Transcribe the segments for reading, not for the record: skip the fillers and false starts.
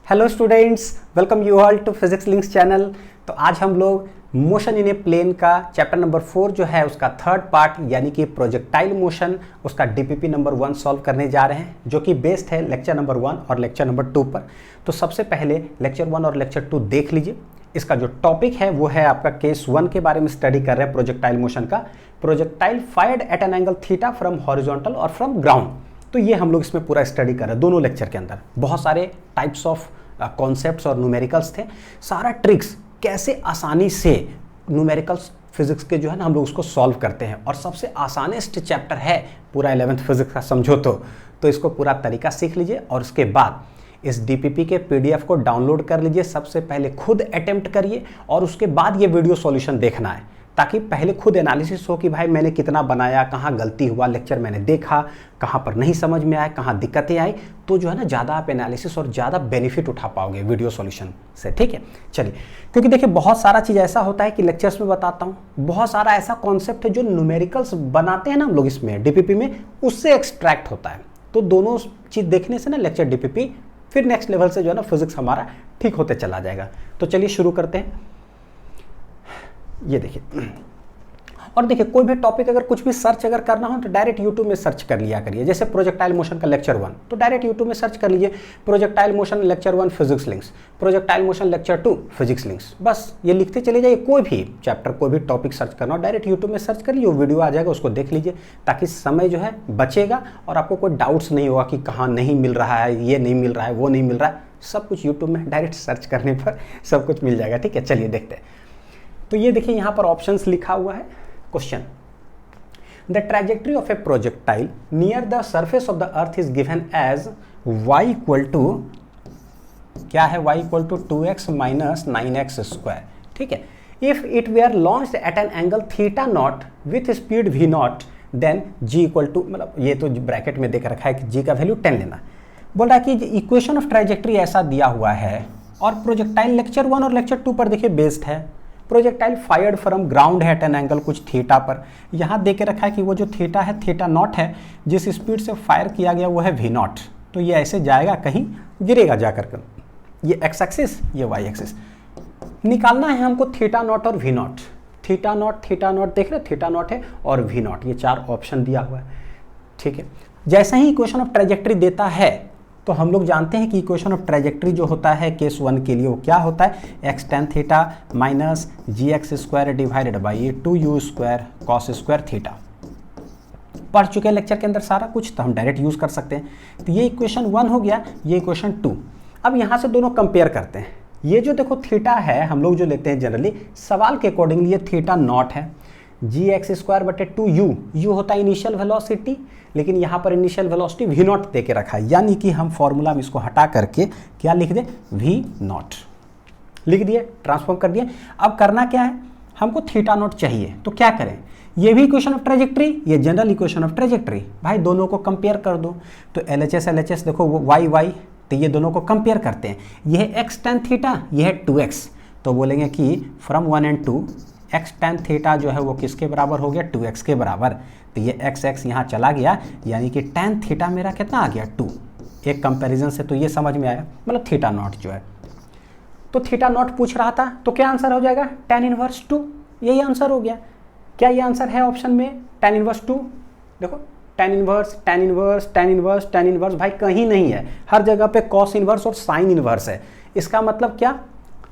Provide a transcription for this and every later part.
Hello students, welcome you all to physics links channel. तो आज हम लोग मोशन इन ए प्लेन का चैप्टर नंबर 4 जो है उसका थर्ड पार्ट यानी कि प्रोजेक्टाइल मोशन उसका डीपीपी नंबर 1 सॉल्व करने जा रहे हैं, जो कि बेस्ड है लेक्चर नंबर 1 और लेक्चर नंबर 2 पर। तो सबसे पहले लेक्चर 1 और लेक्चर 2 देख लीजिए। इसका जो टॉपिक है वो है आपका केस 1 के बारे में स्टडी कर रहे हैं प्रोजेक्टाइल मोशन का। Projectile fired eight an angle theta from horizontal और फ्रॉम ग्राउंड। तो ये हम लोग इसमें पूरा स्टडी कर रहे हैं दोनों लेक्चर के अंदर। बहुत सारे टाइप्स ऑफ कॉन्सेप्ट्स और न्यूमेरिकल्स थे, सारा ट्रिक्स कैसे आसानी से न्यूमेरिकल्स फिजिक्स के जो है ना हम लोग उसको सॉल्व करते हैं। और सबसे आसानेस्ट चैप्टर है पूरा 11th फिजिक्स का, समझो तो इसको पूरा तरीका सीख लीजिए और उसके बाद इस डीपीपी के पीडीएफ को डाउनलोड कर लीजिए। सबसे पहले खुद अटेम्प्ट करिए और उसके बाद ये वीडियो सॉल्यूशन देखना है, ताकि पहले खुद एनालिसिस हो कि भाई मैंने कितना बनाया, कहाँ गलती हुआ, लेक्चर मैंने देखा, कहाँ पर नहीं समझ में आया, कहाँ दिक्कतें आई। तो जो है ना ज़्यादा आप एनालिसिस और ज़्यादा बेनिफिट उठा पाओगे वीडियो सॉल्यूशन से, ठीक है। चलिए, क्योंकि देखिए बहुत सारा चीज़ ऐसा होता है कि लेक्चर्स में बताता हूँ, बहुत सारा ऐसा कॉन्सेप्ट है जो न्यूमेरिकल्स बनाते हैं ना हम लोग इसमें डीपीपी में, उससे एक्सट्रैक्ट होता है। तो दोनों चीज़ देखने से ना लेक्चर डीपीपी फिर नेक्स्ट लेवल से जो है ना फिजिक्स हमारा ठीक होते चला जाएगा। तो चलिए शुरू करते हैं। ये देखिए, और देखिए कोई भी टॉपिक अगर कुछ भी सर्च अगर करना हो तो डायरेक्ट यूट्यूब में सर्च कर लिया करिए। जैसे प्रोजेक्टाइल मोशन का लेक्चर 1 तो डायरेक्ट यूट्यूब में सर्च कर लीजिए projectile motion lecture 1 physics links, projectile motion lecture 2 physics links. बस ये लिखते चले जाइए। कोई भी चैप्टर कोई भी टॉपिक सर्च करना हो डायरेक्ट यूट्यूब में सर्च कर लीजिए, वो वीडियो आ जाएगा, उसको देख लीजिए, ताकि समय जो है बचेगा और आपको कोई डाउट्स नहीं होगा कि कहाँ नहीं मिल रहा है, ये नहीं मिल रहा है, वो नहीं मिल रहा है। सब कुछ यूट्यूब में डायरेक्ट सर्च करने पर सब कुछ मिल जाएगा, ठीक है। चलिए देखते हैं। तो ये देखिए यहाँ पर ऑप्शंस लिखा हुआ है। Question, the trajectory of a projectile near the surface of the earth is given as y equal to क्या है, y equal to 2x minus 9x square, ठीक है। If it were launched at an angle theta not with speed v not then g equal to, मतलब ये तो bracket में देकर रखा है कि g का वैल्यू 10 लेना। बोल रहा है कि इक्वेशन ऑफ ट्रैजेक्टरी ऐसा दिया हुआ है और प्रोजेक्टाइल लेक्चर 1 और लेक्चर 2 पर देखिए बेस्ड है। प्रोजेक्टाइल फायर्ड फ्रॉम ग्राउंड है एट एन एंगल कुछ थीटा पर। यहाँ दे के रखा है कि वो जो थीटा है थीटा नॉट है, जिस स्पीड से फायर किया गया वो है वी नॉट। तो ये ऐसे जाएगा, कहीं गिरेगा जाकर कर। ये एक्स एक्सिस, ये वाई एक्सिस। निकालना है हमको थीटा नॉट और वी नॉट। थीटा नॉट देख रहे, थीटा नॉट है और वी नॉट, ये 4 ऑप्शन दिया हुआ है, ठीक है। जैसे ही इक्वेशन ऑफ ट्रैजेक्टरी देता है तो हम लोग जानते हैं कि इक्वेशन ऑफ ट्रैजेक्टरी जो होता है केस 1 के लिए वो क्या होता है, x tan theta minus ji x square divided by 2u square cos square theta. पढ़ चुके हैं लेक्चर के अंदर सारा कुछ, तो हम डायरेक्ट यूज कर सकते हैं। तो ये इक्वेशन 1 हो गया, ये इक्वेशन 2। अब यहाँ से दोनों कंपेयर करते हैं। ये जो देखो थीटा है हम लोग जो लेते हैं जनरली सवाल के अकॉर्डिंगली, ये थीटा नॉट है, जी एक्स स्क्वायर बटे 2u, यू होता है इनिशियल वेलोसिटी, लेकिन यहाँ पर इनिशियल वेलोसिटी वी नॉट दे के रखा है, यानी कि हम फॉर्मूला में इसको हटा करके क्या लिख दे, वी नॉट लिख दिए, ट्रांसफॉर्म कर दिए। अब करना क्या है, हमको थीटा नॉट चाहिए, तो क्या करें, ये भी इक्वेशन ऑफ ट्रैजेक्टरी, ये जनरल इक्वेशन ऑफ ट्रैजेक्टरी, भाई दोनों को कंपेयर कर दो। तो LHS देखो वो y, तो ये दोनों को कंपेयर करते हैं। ये है एक्स टेन थीटा, ये है 2x, तो बोलेंगे कि from 1 and 2 x tan theta जो है वो किसके बराबर हो गया, 2x के बराबर। तो ये x यहाँ चला गया, यानी कि टेन थीटा मेरा कितना आ गया, 2। एक कंपैरिजन से तो ये समझ में आया, मतलब थीटा नॉट जो है, तो थीटा नॉट पूछ रहा था, तो क्या आंसर हो जाएगा, tan इनवर्स 2, यही आंसर हो गया। क्या ये आंसर है ऑप्शन में, tan इनवर्स 2? देखो tan इनवर्स भाई कहीं नहीं है, हर जगह पे cos इनवर्स और sin इनवर्स है। इसका मतलब क्या,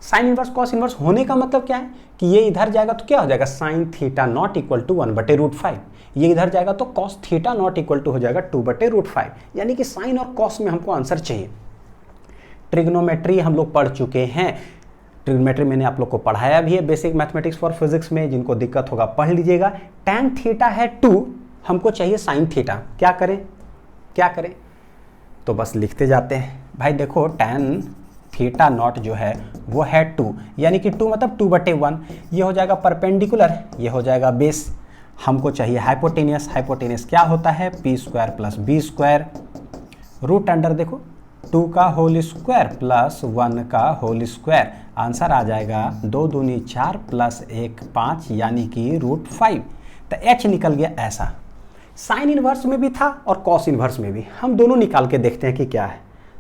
साइन इनवर्स कॉस इनवर्स होने का मतलब क्या है कि ये इधर जाएगा तो क्या हो जाएगा, sine theta not equal to 1/√5। ये इधर जाएगा तो cos theta not equal to हो जाएगा 2/√5, यानी कि साइन और कॉस में हमको आंसर चाहिए। ट्रिग्नोमेट्री हम लोग पढ़ चुके हैं, ट्रिग्नोमेट्री मैंने आप लोग को पढ़ाया भी है बेसिक मैथमेटिक्स फॉर फिजिक्स में, जिनको दिक्कत होगा पढ़ लीजिएगा। tan थीटा है 2, हमको चाहिए साइन थीटा, क्या करें, तो बस लिखते जाते हैं। भाई देखो tan थीटा नॉट जो है वो है 2, यानी कि 2 मतलब 2/1, ये हो जाएगा परपेंडिकुलर, ये हो जाएगा बेस। हमको चाहिए हाइपोटेनियस क्या होता है, p square plus b square, root under देखो 2 का होल स्क्वायर प्लस 1 का होल स्क्वायर, आंसर आ जाएगा 2 दूनी 4 प्लस 1 5, यानी कि √5। तो h निकल गया ऐसा। साइन इनवर्स में भी था और कॉस इनवर्स में भी, हम दोनों निकाल के देखते हैं कि क्या है।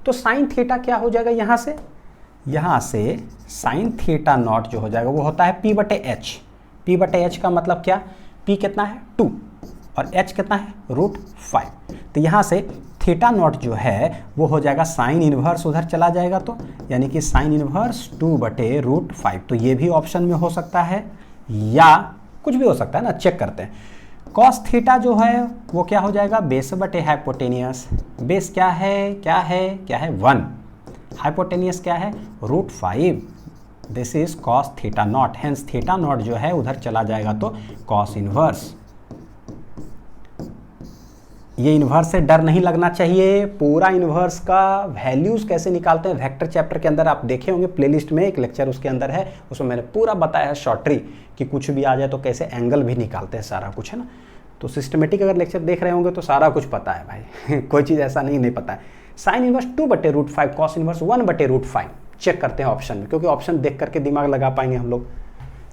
तो साइन थीटा क्या हो जाएगा यहाँ से साइन थीटा नॉट जो हो जाएगा वो होता है P बटे एच। P बटे एच का मतलब क्या, P कितना है 2 और H कितना है √5। तो यहाँ से थीटा नॉट जो है वो हो जाएगा साइन इनवर्स, उधर चला जाएगा तो यानी कि साइन इनवर्स 2 बटे √5। तो ये भी ऑप्शन में हो सकता है या कुछ भी हो सकता है ना, चेक करते हैं। कॉस थीटा जो है वो क्या हो जाएगा, बेस बटे हाइपोटेनियस। बेस क्या है 1, हाइपोटेनियस क्या है √5। This is cos theta not, hence theta naught जो है उधर चला जाएगा तो कॉस इनवर्स। ये इन्वर्स से डर नहीं लगना चाहिए। पूरा इन्वर्स का वैल्यूज कैसे निकालते हैं वेक्टर चैप्टर के अंदर आप देखे होंगे, प्लेलिस्ट में एक लेक्चर उसके अंदर है, उसमें मैंने पूरा बताया है शॉर्ट ट्री कि कुछ भी आ जाए तो कैसे एंगल भी निकालते हैं, सारा कुछ है ना। तो सिस्टमेटिक अगर लेक्चर देख रहे होंगे तो सारा कुछ पता है भाई कोई चीज़ ऐसा नहीं पता है। साइन इनवर्स 2 बटे √5, कॉस इनवर्स 1 बटे √5। चेक करते हैं ऑप्शन में, क्योंकि ऑप्शन देख करके दिमाग लगा पाएंगे हम लोग।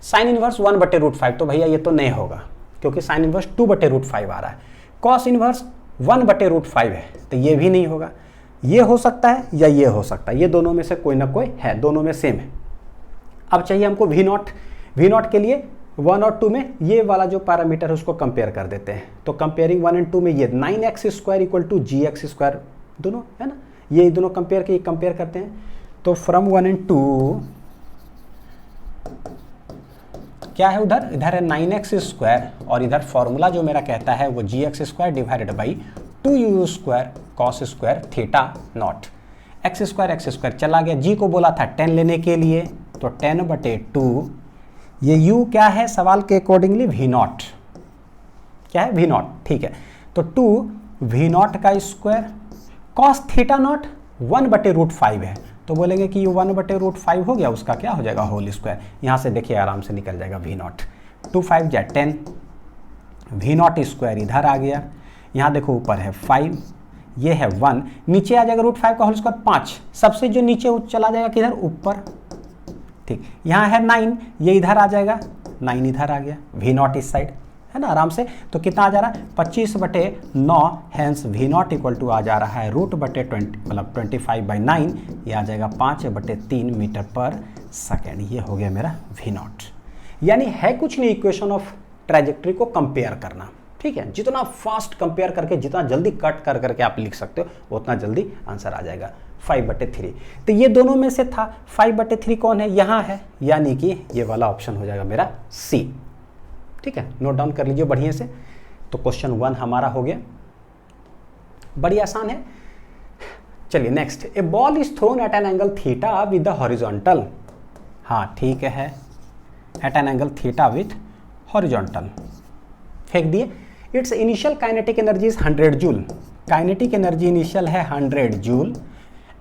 साइन इनवर्स 1 बटे √5 तो भैया ये तो नहीं होगा, क्योंकि साइन इनवर्स 2 बटे √5 आ रहा है। कॉस इनवर्स 1 बटे √5 है तो ये भी नहीं होगा। ये हो सकता है या ये हो सकता है, ये दोनों में से कोई ना कोई है, दोनों में सेम है। अब चाहिए हमको V0 के लिए 1 और 2 में ये वाला जो पैरामीटर है उसको कंपेयर कर देते हैं। तो कंपेयरिंग 1 एंड 2 में ये 9x² = gx², दोनों है ना, ये दोनों कंपेयर करते हैं। तो फ्रॉम 1 एंड 2 क्या है, इधर है 9x² और इधर फॉर्मूला जो मेरा कहता है वो gx² divided by 2u² cos² theta naught. x² चला गया, g को बोला था 10 लेने के लिए तो 10 बटे 2, ये u क्या है सवाल के अकॉर्डिंगली V0, क्या है V0, ठीक है। तो 2 V0 का स्क्वायर, कॉस थीटा नॉट 1 बटे √5 है तो बोलेंगे कि ये 1 बटे √5 हो गया, उसका क्या हो जाएगा होल स्क्वायर। यहाँ से देखिए आराम से निकल जाएगा V0, 2 5 या 10, V0² इधर आ गया। यहाँ देखो ऊपर है 5, ये है 1, नीचे आ जाएगा √5 का होल स्क्वायर 5, सबसे जो नीचे चला जाएगा किधर ऊपर, ठीक। यहाँ है 9, ये इधर आ जाएगा, 9 इधर आ गया, V0 इस साइड है ना आराम से। तो कितना आ जा रहा है 25 बटे 9, हैंस V0 = आ जा रहा है रूट बटे 20 मतलब 25/9, ये आ जाएगा 5 बटे 3 मीटर पर सेकेंड। ये हो गया मेरा V0। यानी है कुछ नहीं, इक्वेशन ऑफ ट्रैजेक्टरी को कंपेयर करना, ठीक है। जितना फास्ट कंपेयर करके, जितना जल्दी कट कर करके आप लिख सकते हो उतना जल्दी आंसर आ जाएगा 5/3। तो ये दोनों में से था, 5/3 कौन है, यहाँ है, यानी कि ये वाला ऑप्शन हो जाएगा मेरा C, ठीक है। नोट डाउन कर लीजिए बढ़िया से। तो क्वेश्चन 1 हमारा हो गया, बड़ी आसान है। चलिए next, a ball is thrown at an angle theta with the horizontal, हाँ ठीक है, at an angle theta with horizontal फेंक दिए। Its initial kinetic energy is 100 joule, kinetic energy initial है 100 joule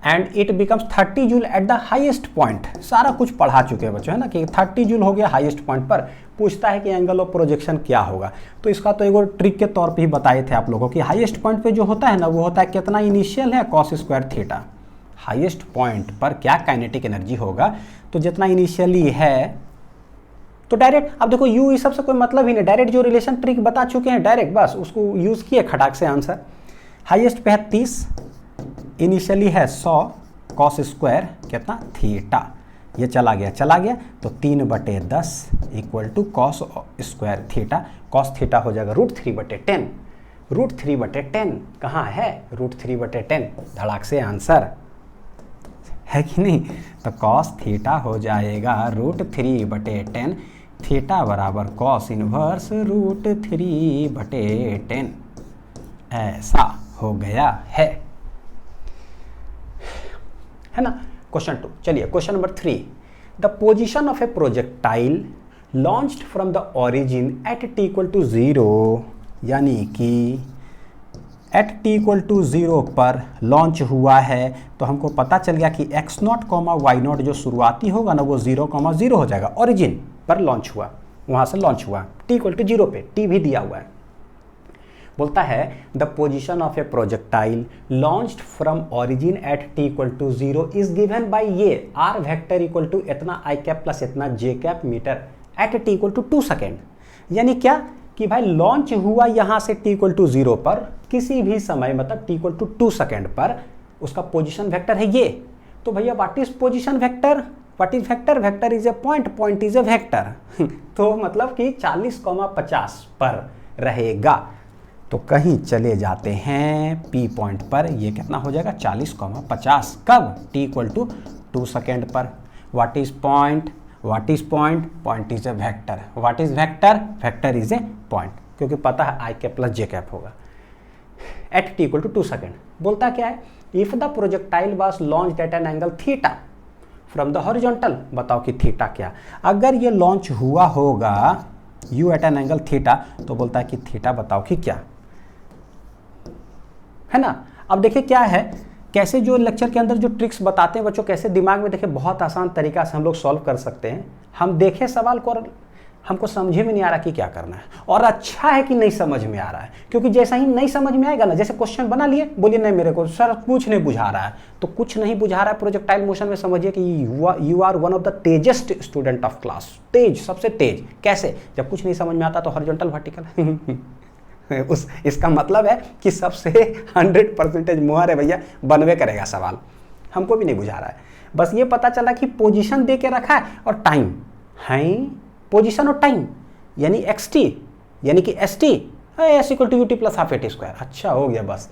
and it becomes 30 joule at the highest point. सारा कुछ पढ़ा चुके हैं बच्चों है ना, कि 30 जूल हो गया हाईएस्ट पॉइंट पर। पूछता है कि एंगल ऑफ प्रोजेक्शन क्या होगा, तो इसका तो एक ट्रिक के तौर पे ही बताए थे आप लोगों की। हाईएस्ट पॉइंट पे जो होता है ना वो होता है कितना इनिशियल है cos² थीटा। हाईएस्ट पॉइंट पर क्या काइनेटिक एनर्जी होगा, तो जितना इनिशियली है तो डायरेक्ट, अब देखो u इस सबसे कोई मतलब ही नहीं, डायरेक्ट जो रिलेशन ट्रिक बता चुके हैं डायरेक्ट बस उसको यूज किए खटाक से आंसर। हाईएस्ट पे है 30, इनिशियली है 100 cos² कितना थीटा, ये चला गया तो 3/10 = cos² थीटा। cos थीटा हो जाएगा √3/10, √3/10 कहाँ है, √3/10 धड़ाक से आंसर है कि नहीं। तो cos थीटा हो जाएगा √3/10, थीटा बराबर cos इनवर्स √3/10, ऐसा हो गया है ना। क्वेश्चन 2, चलिए question number 3, the position of a projectile launched from the origin at t = 0, यानी कि एट t = 0 पर लॉन्च हुआ है। तो हमको पता चल गया कि x0, y0 जो शुरुआती होगा ना वो 0,0 हो जाएगा। ओरिजिन पर लॉन्च हुआ, वहाँ से लॉन्च हुआ, t = 0 पे, t भी दिया हुआ है। बोलता है the position of a projectile launched from origin at t = 0 is given by ये r वेक्टर = इतना i कैप प्लस इतना j cap metre at t = 2 second. यानी क्या कि भाई लॉन्च हुआ यहाँ से t = 0 पर किसी भी समय, मतलब t = 2 सेकेंड पर उसका पोजीशन वेक्टर है ये। तो भैया what is position vector, what is vector, vector is a point, point is a vector. तो मतलब कि 40,50 पर रहेगा। तो कहीं चले जाते हैं P पॉइंट पर, ये कितना हो जाएगा 40,50, कब t इक्वल टू 2 सेकेंड पर। What is point, what is point, point is a vector, what is vector, vector is a point, क्योंकि पता है I cap plus J cap होगा। At t equal to 2 second बोलता क्या है, if the projectile was launched at an angle theta from the horizontal, बताओ कि theta क्या, अगर ये लॉन्च हुआ होगा u at an angle theta, तो बोलता है कि थीटा बताओ कि क्या है ना। अब देखिए क्या है, कैसे जो लेक्चर के अंदर जो ट्रिक्स बताते हैं बच्चों, कैसे दिमाग में देखिए बहुत आसान तरीका से हम लोग सॉल्व कर सकते हैं। हम देखे सवाल को और हमको समझे में नहीं आ रहा कि क्या करना है, और अच्छा है कि नहीं समझ में आ रहा है, क्योंकि जैसा ही नहीं समझ में आएगा ना, जैसे क्वेश्चन बना लिए, बोलिए नहीं मेरे को सर कुछ नहीं बुझा रहा है, तो कुछ नहीं बुझा रहा है प्रोजेक्टाइल मोशन में, समझिए कि you are one of the तेजेस्ट स्टूडेंट ऑफ क्लास। तेज, सबसे तेज। कैसे, जब कुछ नहीं समझ में आता तो हॉरिजॉन्टल वर्टिकल इसका मतलब है कि सबसे 100% मोहर है भैया, बनवे करेगा सवाल। हमको भी नहीं बुझा रहा है, बस ये पता चला कि पोजीशन दे के रखा है और टाइम है, पोजीशन और टाइम यानी xt यानी कि st s equal to ut plus half at square. अच्छा हो गया बस।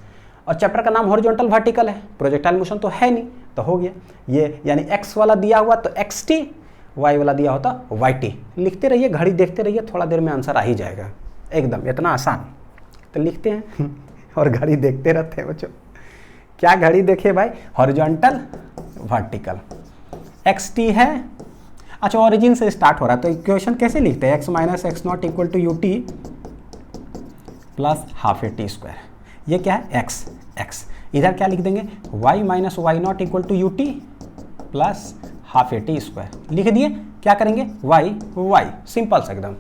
और चैप्टर का नाम हॉरिजॉन्टल वर्टिकल है, प्रोजेक्टाइल मोशन तो है नहीं, तो हो गया ये, यानी x वाला दिया हुआ तो xt, y वाला दिया होता yt। लिखते रहिए, घड़ी देखते रहिए, थोड़ा देर में आंसर आ ही जाएगा, एकदम इतना आसान। तो लिखते हैं और घड़ी देखते रहते हैं बच्चों। क्या घड़ी देखे भाई, हॉरिजॉन्टल वर्टिकल xt है। अच्छा, ओरिजिन से स्टार्ट हो रहा है, तो इक्वेशन कैसे लिखते हैं, x minus x not equal to ut plus half at square. ये क्या है x, इधर क्या लिख देंगे, y minus y not equal to ut plus half at square. लिख दिए, क्या करेंगे y, सिंपल से एकदम।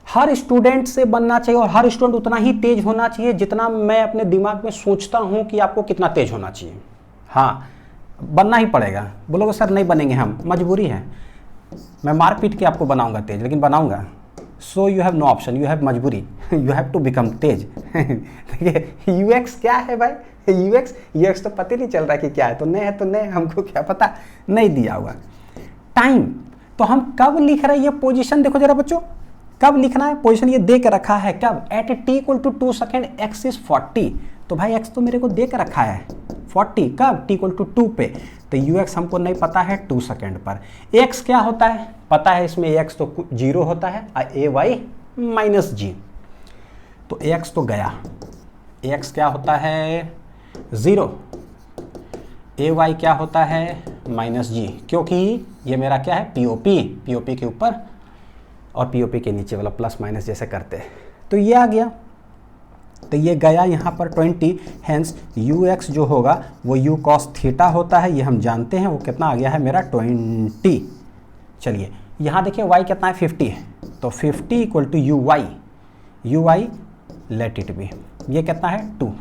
हर स्टूडेंट से बनना चाहिए, और हर स्टूडेंट उतना ही तेज होना चाहिए जितना मैं अपने दिमाग में सोचता हूं कि आपको कितना तेज होना चाहिए। हाँ, बनना ही पड़ेगा। बोलोगे सर नहीं बनेंगे हम, मजबूरी है, मैं मार पीट के आपको बनाऊंगा तेज, लेकिन बनाऊंगा। So you have no option, you have मजबूरी, यू हैव टू बिकम तेज। देखिए यूएक्स क्या है भाई, यूएक्स तो पता नहीं चल रहा कि क्या है, तो नहीं है तो नहीं, हमको क्या पता, नहीं दिया हुआ। टाइम, तो हम कब लिख रहे हैं ये पोजीशन, देखो जरा बच्चों, कब लिखना है पोजीशन, ये दे के रखा है कब, at t equal to 2 second, x is 40। तो भाई x तो मेरे को दे के रखा है 40, कब, t इक्वल टू 2 पे, तो ux हमको नहीं पता है 2 सेकेंड पर। x क्या होता है पता है, इसमें x तो 0 होता है, ay माइनस g, तो x तो गया, x क्या होता है 0, ay क्या होता है माइनस g, क्योंकि ये मेरा क्या है पीओपी के ऊपर और पीओपी के नीचे वाला प्लस माइनस जैसे करते हैं, तो ये आ गया, तो ये गया यहाँ पर 20, हेंस ux जो होगा वो u cos थीटा होता है, ये हम जानते हैं, वो कितना आ गया है मेरा 20। चलिए यहाँ देखिए y कितना है 50 है, तो 50 equal to uy let it be, ये कितना है 2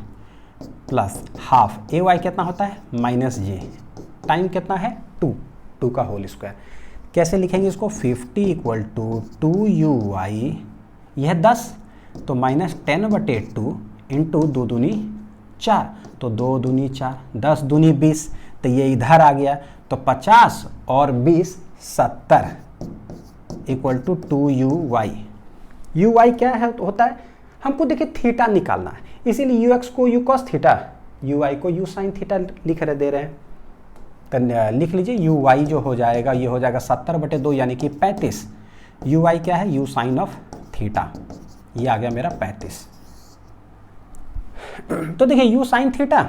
प्लस हाफ, ay कितना होता है माइनस j, टाइम कितना है 2 का होल स्क्वायर। कैसे लिखेंगे इसको, 50 इक्वल टू 2uy, यह 10, तो माइनस 10/2 इंटू 2 दूनी 4, तो 2 दूनी 4, 10 दूनी 20, तो ये इधर आ गया, तो 50 और 20 70 इक्वल टू 2uy। uy क्या है होता है, हमको देखिए थीटा निकालना है, इसीलिए ux को u cos थीटा, uy को u sin थीटा लिख रहे दे रहे हैं, तो लिख लीजिए uy जो हो जाएगा, ये हो जाएगा 70/2 यानी कि 35, uy क्या है u sin ऑफ थीटा, ये आ गया मेरा 35। तो देखिए u sin theta,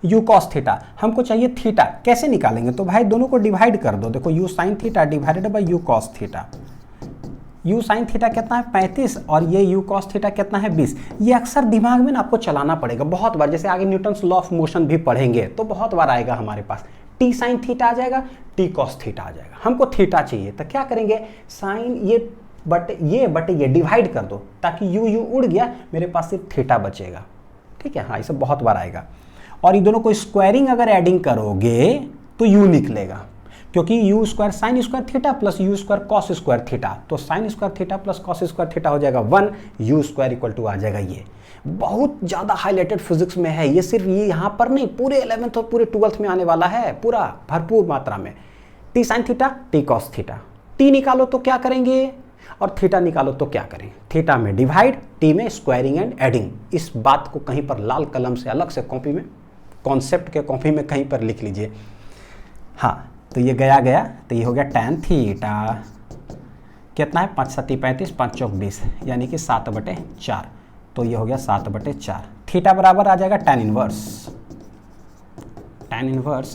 u cos theta, हमको चाहिए थीटा, कैसे निकालेंगे, तो भाई दोनों को डिवाइड कर दो, देखो u sin theta divided by u cos theta, u sin theta कितना है 35 और ये u cos थीटा कितना है 20। ये अक्सर दिमाग में ना आपको चलाना पड़ेगा बहुत बार, जैसे आगे न्यूटन्स लॉ ऑफ मोशन भी पढ़ेंगे तो बहुत बार आएगा हमारे पास, t sin थीटा आ जाएगा, t cos थीटा आ जाएगा, हमको थीटा चाहिए, तो क्या करेंगे साइन ये डिवाइड कर दो, ताकि u उड़ गया, मेरे पास सिर्फ थीटा बचेगा, ठीक है। हाँ, ये सब बहुत बार आएगा, और ये दोनों को स्क्वायरिंग अगर एडिंग करोगे तो u निकलेगा, क्योंकि u square sine square theta plus u square cos square theta, तो sine square theta plus cos square theta हो जाएगा 1, u स्क्वायर इक्वल टू आ जाएगा ये, बहुत ज़्यादा हाईलाइटेड फिजिक्स में है ये, सिर्फ ये यहाँ पर नहीं, पूरे 11th और पूरे 12th में आने वाला है, पूरा भरपूर मात्रा में। T sine theta, T cos theta, T निकालो तो क्या करेंगे और थीटा निकालो तो क्या करें, थीटा में डिवाइड, टी में स्क्वायरिंग एंड एडिंग। इस बात को कहीं पर लाल कलम से अलग से कॉपी में, कॉन्सेप्ट के कॉपी में कहीं पर लिख लीजिए। हाँ, तो ये गया तो ये हो गया tan थीटा, कितना है 5 7 35, 5 चौक 20, यानी कि 7/4। तो ये हो गया 7/4। थीटा बराबर आ जाएगा tan इनवर्स 7/4,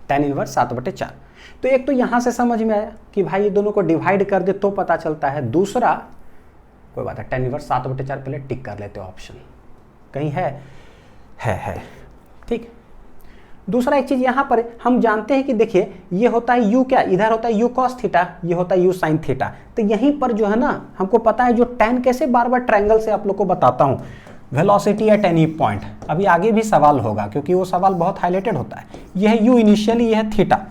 tan इनवर्स 7/4। तो एक तो यहाँ से समझ में आया कि भाई ये दोनों को डिवाइड कर दे तो पता चलता है। दूसरा कोई बात है, tan इनवर्स 7/4 पहले टिक कर लेते हो, ऑप्शन कहीं है ठीक। दूसरा एक चीज़ यहाँ पर हम जानते हैं कि देखिए ये होता है u, क्या इधर होता है u cos थीटा, ये होता है u sin थीटा। तो यहीं पर जो है ना हमको पता है जो tan, कैसे बार बार ट्रायंगल से आप लोग को बताता हूँ, वेलोसिटी एट एनी पॉइंट। अभी आगे भी सवाल होगा क्योंकि वो सवाल बहुत हाईलाइटेड होता है। यह है u इनिशियली, यह है थीटा।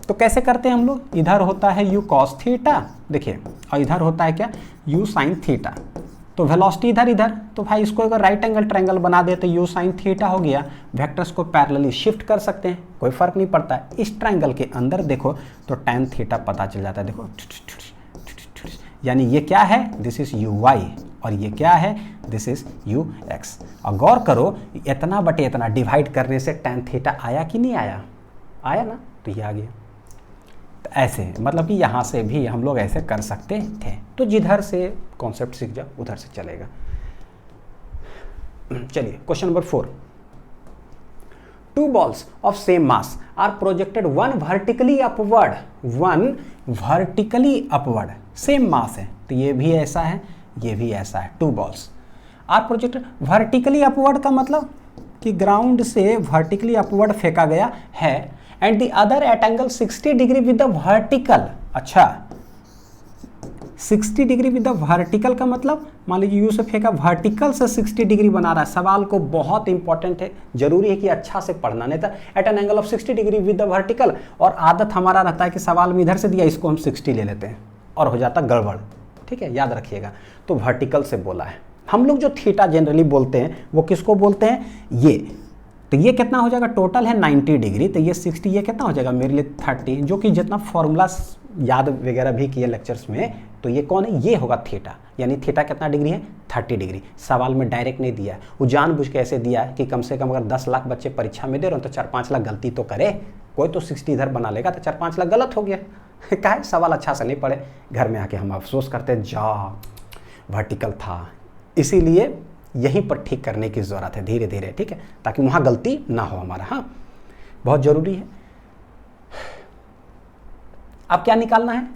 तो कैसे करते हैं हम लोग, इधर होता है u cos थीटा देखिए, और इधर होता है क्या u sin थीटा। तो वेलोसिटी इधर, तो भाई इसको अगर राइट एंगल ट्रायंगल बना दे तो u sin थीटा हो गया। वेक्टर्स को पैरेलली शिफ्ट कर सकते हैं, कोई फर्क नहीं पड़ता है। इस ट्रायंगल के अंदर देखो तो tan थीटा पता चल जाता है, देखो, यानी ये क्या है, दिस इज uy, और ये क्या है, दिस इज ux। और गौर करो इतना बटे इतना डिवाइड करने से tan थीटा आया कि नहीं आया, आया ना, तो ये आ गया। तो ऐसे मतलब कि यहाँ से भी हम लोग ऐसे कर सकते थे। तो जिधर से कॉन्सेप्ट सीख जाओ उधर से चलेगा। चलिए question number 4। 2 balls of same mass are projected one vertically upward, same mass है, तो ये भी ऐसा है, ये भी ऐसा है। 2 balls are projected vertically upward का मतलब कि ग्राउंड से वर्टिकली अपवर्ड फेंका गया है, and the other at angle 60 degree with the vertical. अच्छा, 60 डिग्री विद द वर्टिकल का मतलब मान लीजिए यू से फेंका, वर्टिकल से 60 डिग्री बना रहा है। सवाल को बहुत इंपॉर्टेंट है, जरूरी है कि अच्छा से पढ़ना, नहीं तो at an angle of 60 degree with the vertical. और आदत हमारा रहता है कि सवाल में इधर से दिया, इसको हम 60 ले लेते हैं और हो जाता गड़बड़। ठीक है, याद रखिएगा। तो वर्टिकल से बोला है। हम लोग जो थीटा जनरली बोलते हैं वो किसको बोलते हैं, ये। तो ये कितना हो जाएगा, टोटल है 90 डिग्री, तो ये 60, ये कितना हो जाएगा मेरे लिए 30, जो कि जितना फॉर्मूला याद वगैरह भी किए लेक्चर्स में। तो ये कौन है, ये होगा थीटा, यानी थीटा कितना डिग्री है, 30 डिग्री। सवाल में डायरेक्ट नहीं दिया है, वो जानबूझ के ऐसे दिया है कि कम से कम अगर 10 लाख बच्चे परीक्षा में दे रहे हो तो 4-5 लाख गलती तो करे। कोई तो 60 इधर बना लेगा तो 4-5 लाख गलत हो गया। क्या है, सवाल अच्छा से नहीं पढ़े, घर में आके हम अफसोस करते जा वर्टिकल था। इसीलिए यहीं पर ठीक करने की ज़रूरत है धीरे धीरे, ठीक है, ताकि वहाँ गलती ना हो हमारा। हाँ, बहुत ज़रूरी है। अब क्या निकालना है,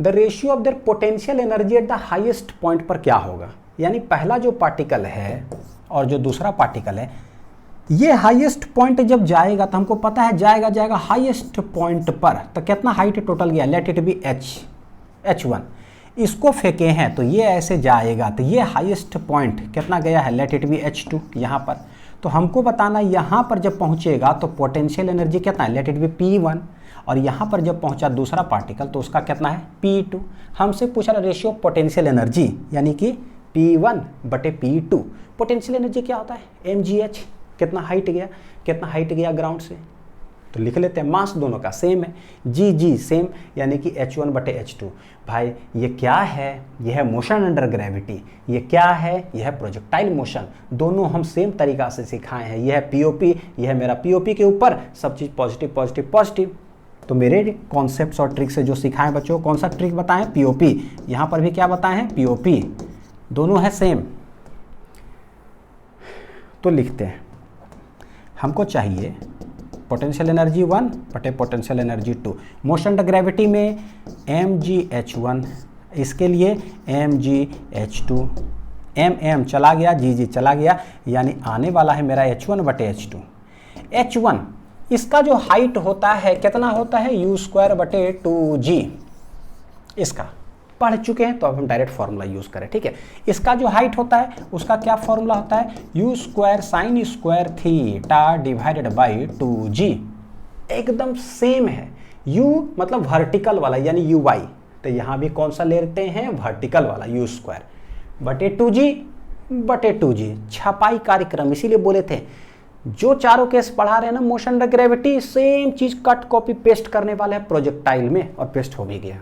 the ratio of their potential energy at the highest point पर क्या होगा। यानी पहला जो पार्टिकल है और जो दूसरा पार्टिकल है, ये हाईएस्ट पॉइंट जब जाएगा तो हमको पता है जाएगा हाईएस्ट पॉइंट पर। तो कितना हाइट टोटल गया, लेट इट बी h1, इसको फेंके हैं तो ये ऐसे जाएगा, तो ये हाईएस्ट पॉइंट कितना गया है, लेट इट बी h2 यहाँ पर। तो हमको बताना यहाँ पर जब पहुँचेगा तो पोटेंशियल एनर्जी कितना है, लेट इट बी p1, और यहाँ पर जब पहुँचा दूसरा पार्टिकल तो उसका कितना है p2। हमसे पूछा रेशियो पोटेंशियल एनर्जी, यानी कि p1/p2। पोटेंशियल एनर्जी क्या होता है, mgh। कितना हाइट गया ग्राउंड से, तो लिख लेते हैं, मास दोनों का सेम है, g सेम, यानी कि h1/h2। भाई ये क्या है, यह है मोशन अंडर ग्रेविटी। ये क्या है, यह है प्रोजेक्टाइल मोशन। दोनों हम सेम तरीका से सिखाए हैं। यह है पीओपी, यह है मेरा पीओपी के ऊपर सब चीज़ पॉजिटिव पॉजिटिव पॉजिटिव। तो मेरे कॉन्सेप्ट्स और ट्रिक से जो सिखाएं बच्चों, कौन सा ट्रिक बताएं, पीओपी। यहाँ पर भी क्या बताएं हैं, पीओपी, दोनों है सेम। तो लिखते हैं, हमको चाहिए पोटेंशियल एनर्जी 1 बटे potential energy 2। Motion under gravity में mgh1, इसके लिए mgh2, mm चला गया, g चला गया, यानी आने वाला है मेरा h1/h2। h1 इसका जो हाइट होता है कितना होता है, u²/2g। इसका पढ़ चुके हैं तो अब हम डायरेक्ट फार्मूला यूज़ करें, ठीक है। इसका जो हाइट होता है उसका क्या फार्मूला होता है, u² sin² theta divided by 2g। एकदम सेम है। u मतलब वर्टिकल वाला यानी uy, तो यहाँ भी कौन सा लेते हैं, वर्टिकल वाला, यू स्क्वायर बटे 2g बटे 2g। छपाई कार्यक्रम, इसीलिए बोले थे जो चारों केस पढ़ा रहे हैं ना मोशन और ग्रेविटी, सेम चीज कट कॉपी पेस्ट करने वाला है प्रोजेक्टाइल में, और पेस्ट हो भी गया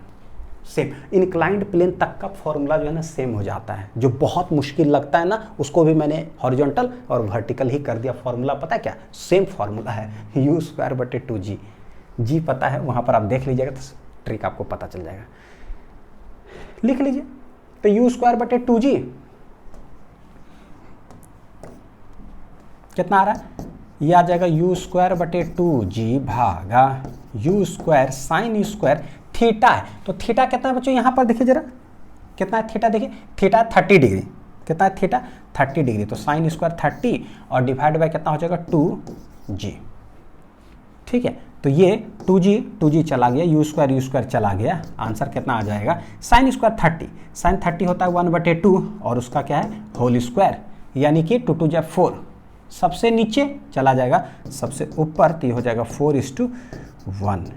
सेम। इंक्लाइंड प्लेन तक का फॉर्मूला जो है ना सेम हो जाता है। जो बहुत मुश्किल लगता है ना उसको भी मैंने हॉरिजॉन्टल और वर्टिकल ही कर दिया। फॉर्मूला पता है क्या, सेम फॉर्मूला है, यू स्क्वायर बटे 2g। जी पता है, वहां पर आप देख लीजिएगा तो ट्रिक आपको पता चल जाएगा। लिख लीजिए तो यू स्क्वायर बटे 2g कितना आ रहा है, ये आ जाएगा यू स्क्वायर बटे 2g भागा you square sine square theta है। तो थीटा कितना है बच्चों, यहाँ पर देखिए जरा कितना है थीटा, देखिए थीटा 30 डिग्री। कितना है थीटा, 30 डिग्री। तो साइन स्क्वायर 30 और डिवाइड बाय कितना हो जाएगा 2g। ठीक है, तो ये 2g चला गया, यू स्क्वायर चला गया, आंसर कितना आ जाएगा, साइन स्क्वायर 30, साइन 30 होता है 1/2 और उसका क्या है होल स्क्वायर, यानी कि 2 2 4, सबसे नीचे चला जाएगा सबसे ऊपर, तो ये हो जाएगा 4:1,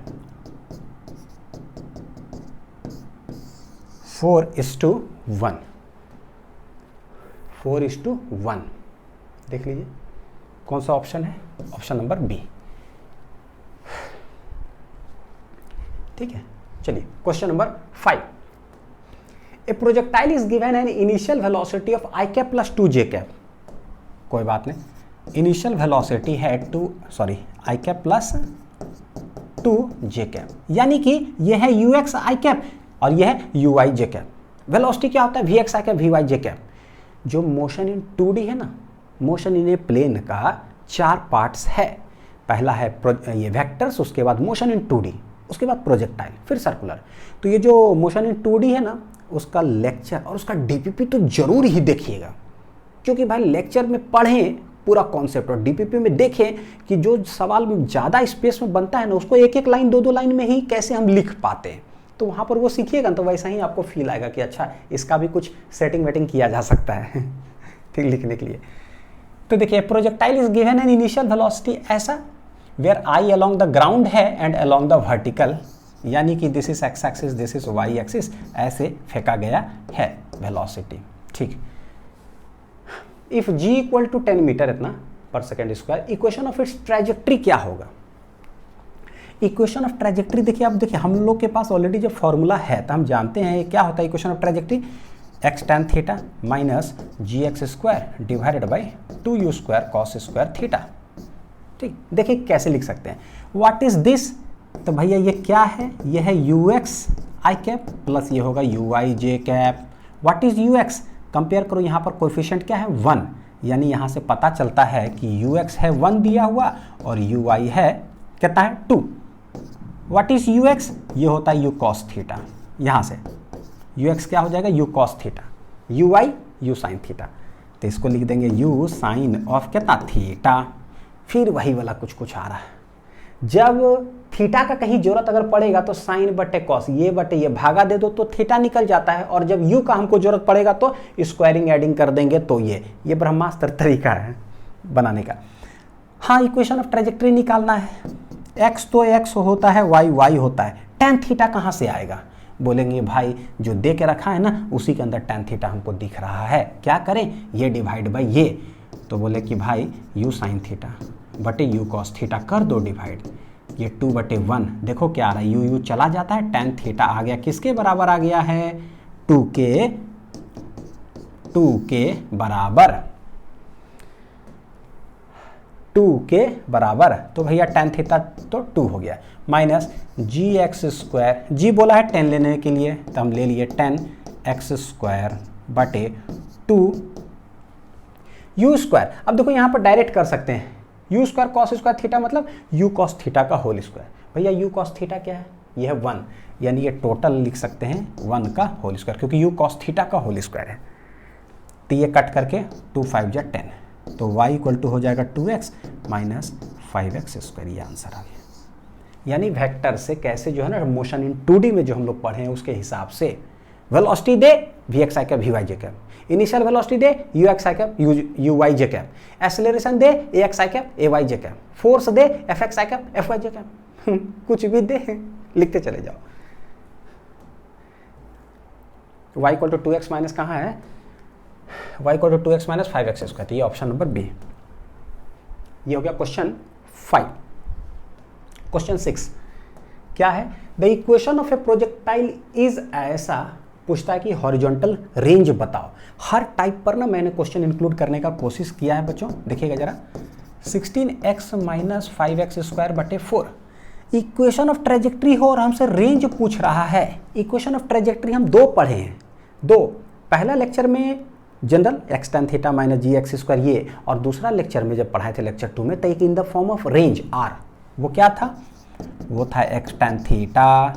4:1, 4:1। देख लीजिए कौन सा ऑप्शन है, ऑप्शन नंबर बी। ठीक है, चलिए question number 5। A projectile is given an initial velocity of i cap plus 2j cap. कोई बात नहीं, इनिशियल वेलोसिटी है i cap plus 2j cap, यानी कि यह है ux i कैप और यह है uy j कैप। वेलोसिटी क्या होता है, vx i cap vy j cap. जो मोशन इन 2D है ना, मोशन इन ए प्लेन का 4 पार्ट्स है। पहला है ये वेक्टर्स, उसके बाद मोशन इन 2D, उसके बाद प्रोजेक्टाइल, फिर सर्कुलर। तो ये जो मोशन इन 2D है ना, उसका लेक्चर और उसका डीपीपी तो जरूर ही देखिएगा, क्योंकि भाई लेक्चर में पढ़ें पूरा कॉन्सेप्ट और डीपीपी में देखें कि जो सवाल ज़्यादा स्पेस में बनता है ना, उसको एक एक लाइन 2 लाइन में ही कैसे हम लिख पाते हैं। तो वहाँ पर वो सीखिएगा तो वैसा ही आपको फील आएगा कि अच्छा इसका भी कुछ सेटिंग वेटिंग किया जा सकता है ठीक लिखने के लिए। तो देखिए projectile is given an initial velocity ऐसा where i along the ground है एंड अलोंग द वर्टिकल, यानी कि this is x axis this is y axis, ऐसे फेंका गया है वेलोसिटी। ठीक, if g equal to 10 metre इतना पर second square, equation of its trajectory क्या होगा। इक्वेशन ऑफ ट्रेजेक्ट्री देखिए, अब देखिए हम लोग के पास ऑलरेडी जो फॉर्मूला है तो हम जानते हैं क्या होता है equation of trajectory, x tan theta minus gx square divided by 2u square cos square theta. ठीक, देखिए कैसे लिख सकते हैं, व्हाट इज दिस, तो भैया ये क्या है, ये है ux i कैप प्लस ये होगा uy j cap. What is ux, compare करो, यहाँ पर कोएफिशिएंट क्या है 1, यानी यहाँ से पता चलता है कि ux है 1 दिया हुआ और uy है कितना है 2। व्हाट इज ux, ये होता है u cos थीटा, यहाँ से ux क्या हो जाएगा u cos theta, uy u sin theta, तो इसको लिख देंगे u sin ऑफ कितना थीटा। फिर वही वाला कुछ आ रहा है, जब थीटा का कहीं जरूरत अगर पड़ेगा तो साइन बटे कॉस, ये बटे ये भागा दे दो तो थीटा निकल जाता है, और जब u का हमको जरूरत पड़ेगा तो स्क्वायरिंग एडिंग कर देंगे, तो ये ब्रह्मास्त्र तरीका है बनाने का। हाँ, इक्वेशन ऑफ ट्रेजेक्ट्री निकालना है, x तो x होता है, y होता है, tan थीटा कहाँ से आएगा, बोलेंगे भाई जो दे के रखा है ना उसी के अंदर tan थीटा हमको दिख रहा है, क्या करें, ये डिवाइड बाई ये, तो बोले कि भाई u sin थीटा बटे u cos थीटा कर दो डिवाइड, ये 2/1, देखो क्या आ रहा है, u चला जाता है, tan थीटा आ गया किसके बराबर आ गया है 2 के बराबर, 2 के बराबर, तो भैया tan थीटा तो 2 हो गया, माइनस gx स्क्वायर, जी बोला है 10 लेने के लिए तो हम ले लिए 10x स्क्वायर बटे 2 u स्क्वायर। अब देखो यहाँ पर डायरेक्ट कर सकते हैं, u square cos square theta मतलब u cos थीटा का होल स्क्वायर। भैया u cos थीटा क्या है, यह है 1, यानी ये टोटल लिख सकते हैं 1 का होल स्क्वायर, क्योंकि u cos थीटा का होल स्क्वायर है। तो ये कट करके 2 5 जा 10, तो y इक्वल टू हो जाएगा 2x माइनस 5x स्क्वायर, ये आंसर आ गया। यानी वेक्टर से कैसे जो है ना मोशन इन 2D में जो हम लोग पढ़े हैं उसके हिसाब से velocity they vx i cap vy j cap, initial velocity they ux i cap uy j cap, acceleration they ax i cap ay j cap, force they fx i cap fy j cap, कुछ भी दे लिखते चले जाओ। y equal to 2x minus कहाँ है, y equal to 2x minus 5x square, तो ये option number B. ये हो गया क्वेश्चन 5। क्वेश्चन 6 क्या है, the equation of a projectile is, ऐसा पूछता है कि हॉरिजॉन्टल रेंज बताओ। हर टाइप पर ना मैंने क्वेश्चन इंक्लूड करने का कोशिश किया है बच्चों, देखिएगा जरा। 16x माइनस 5x स्क्वायर बटे 4 इक्वेशन ऑफ ट्रेजेक्ट्री हो और हमसे रेंज पूछ रहा है। इक्वेशन ऑफ ट्रेजेक्ट्री हम दो पढ़े हैं, दो, पहला लेक्चर में general x tan theta minus जी एक्स स्क्वायर ये, और दूसरा लेक्चर में जब पढ़ाए थे लेक्चर 2 में, तो एक in the form of range r, वो क्या था, वो था x tan theta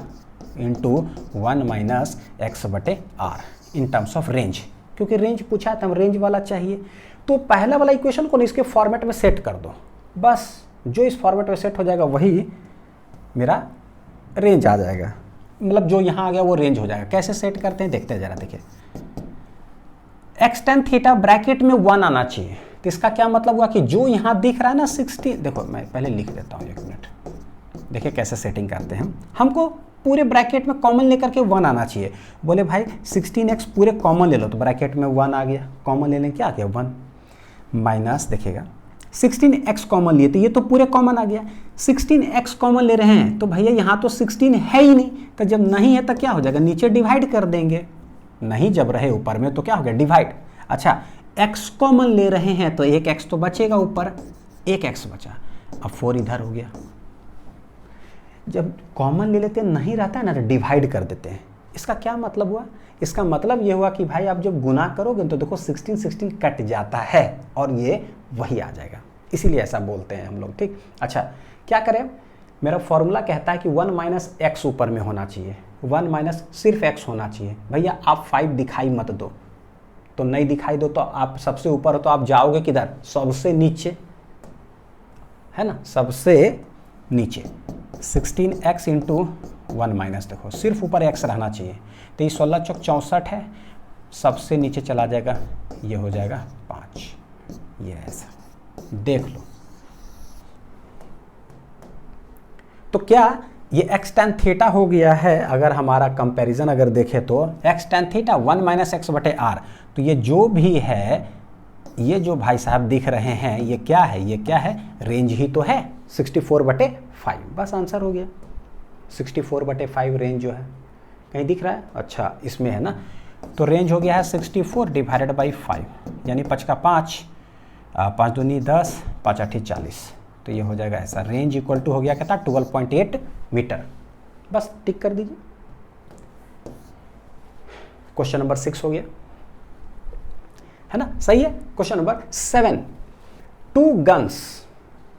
into 1 minus x बटे R in terms of range, क्योंकि रेंज पूछा है तो हम रेंज वाला चाहिए। तो पहला वाला इक्वेशन को इसके फॉर्मेट में सेट कर दो, बस जो इस फॉर्मेट में सेट हो जाएगा वही मेरा रेंज आ जाएगा, मतलब जो यहाँ आ गया वो रेंज हो जाएगा। कैसे सेट करते हैं देखते हैं जरा, देखिए x tan थीटा ब्रैकेट में 1 आना चाहिए, तो इसका क्या मतलब हुआ कि जो यहाँ दिख रहा है ना 16, देखो मैं पहले लिख देता हूँ, एक मिनट, देखिए कैसे सेटिंग करते हैं। हमको पूरे ब्रैकेट में कॉमन लेकर के 1 आना चाहिए। बोले भाई 16x पूरे कॉमन ले लो, तो ब्रैकेट में 1 आ गया, कॉमन ले लें, क्या आ गया 1 माइनस, देखिएगा 16x कॉमन लिए तो ये तो पूरे कॉमन आ गया, 16x कॉमन ले रहे हैं तो भैया यहाँ तो 16 है ही नहीं, तो जब नहीं है तो क्या हो जाएगा, नीचे डिवाइड कर देंगे, नहीं जब रहे ऊपर में तो क्या हो गया डिवाइड। अच्छा x कॉमन ले रहे हैं तो एक x तो बचेगा ऊपर, एक x बचा, अब 4 इधर हो गया। जब कॉमन ले लेते हैं नहीं रहता है ना तो डिवाइड कर देते हैं। इसका क्या मतलब हुआ, इसका मतलब ये हुआ कि भाई आप जब गुना करोगे तो देखो 16 कट जाता है और ये वही आ जाएगा, इसीलिए ऐसा बोलते हैं हम लोग, ठीक। अच्छा क्या करें, मेरा फॉर्मूला कहता है कि 1 माइनस एक्स ऊपर में होना चाहिए, 1 माइनस सिर्फ x होना चाहिए। भैया आप 5 दिखाई मत दो, तो नहीं दिखाई दो तो आप सबसे ऊपर हो तो आप जाओगे किधर, सबसे नीचे, है ना, सबसे नीचे। 16x इंटू 1 माइनस, देखो सिर्फ ऊपर x रहना चाहिए, तो ये 16 चौक 64 है, सबसे नीचे चला जाएगा, ये हो जाएगा 5, ये ऐसा देख लो। तो क्या ये x tan थीटा हो गया है, अगर हमारा कंपैरिजन अगर देखें तो x tan theta 1 minus x बटे आर, तो ये जो भी है, ये जो भाई साहब दिख रहे हैं ये क्या है, ये क्या है, रेंज ही तो है 64/5, बस आंसर हो गया। 64/5 रेंज जो है, कहीं दिख रहा है, अच्छा इसमें है ना, तो रेंज हो गया है 64 डिवाइडेड बाई 5, यानी 5 का 5, 5 दूनी 10, 5 8 40, तो ये हो जाएगा ऐसा। रेंज इक्वल टू हो गया कहता 12.8 मीटर, बस टिक कर दीजिए। क्वेश्चन नंबर 6 हो गया, है ना, सही है। Question number 7, 2 guns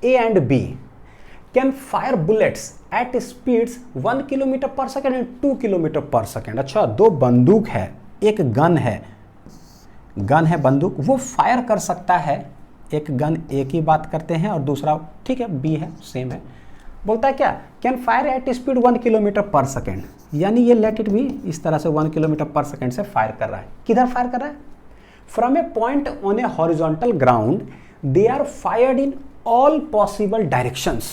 A and B can fire bullets at speeds 1 kilometre पर सेकेंड एंड 2 किलोमीटर पर सेकेंड। अच्छा, दो बंदूक है, एक गन है बंदूक, वो फायर कर सकता है, एक गन ए की बात करते हैं और दूसरा ठीक है बी है, सेम है। बोलता है क्या, can fire at speed 1 kilometre पर सेकेंड, यानी ये लेट इट भी इस तरह से 1 किलोमीटर पर सेकेंड से फायर कर रहा है। किधर फायर कर रहा है, from a point on a horizontal ground they are fired in all possible directions,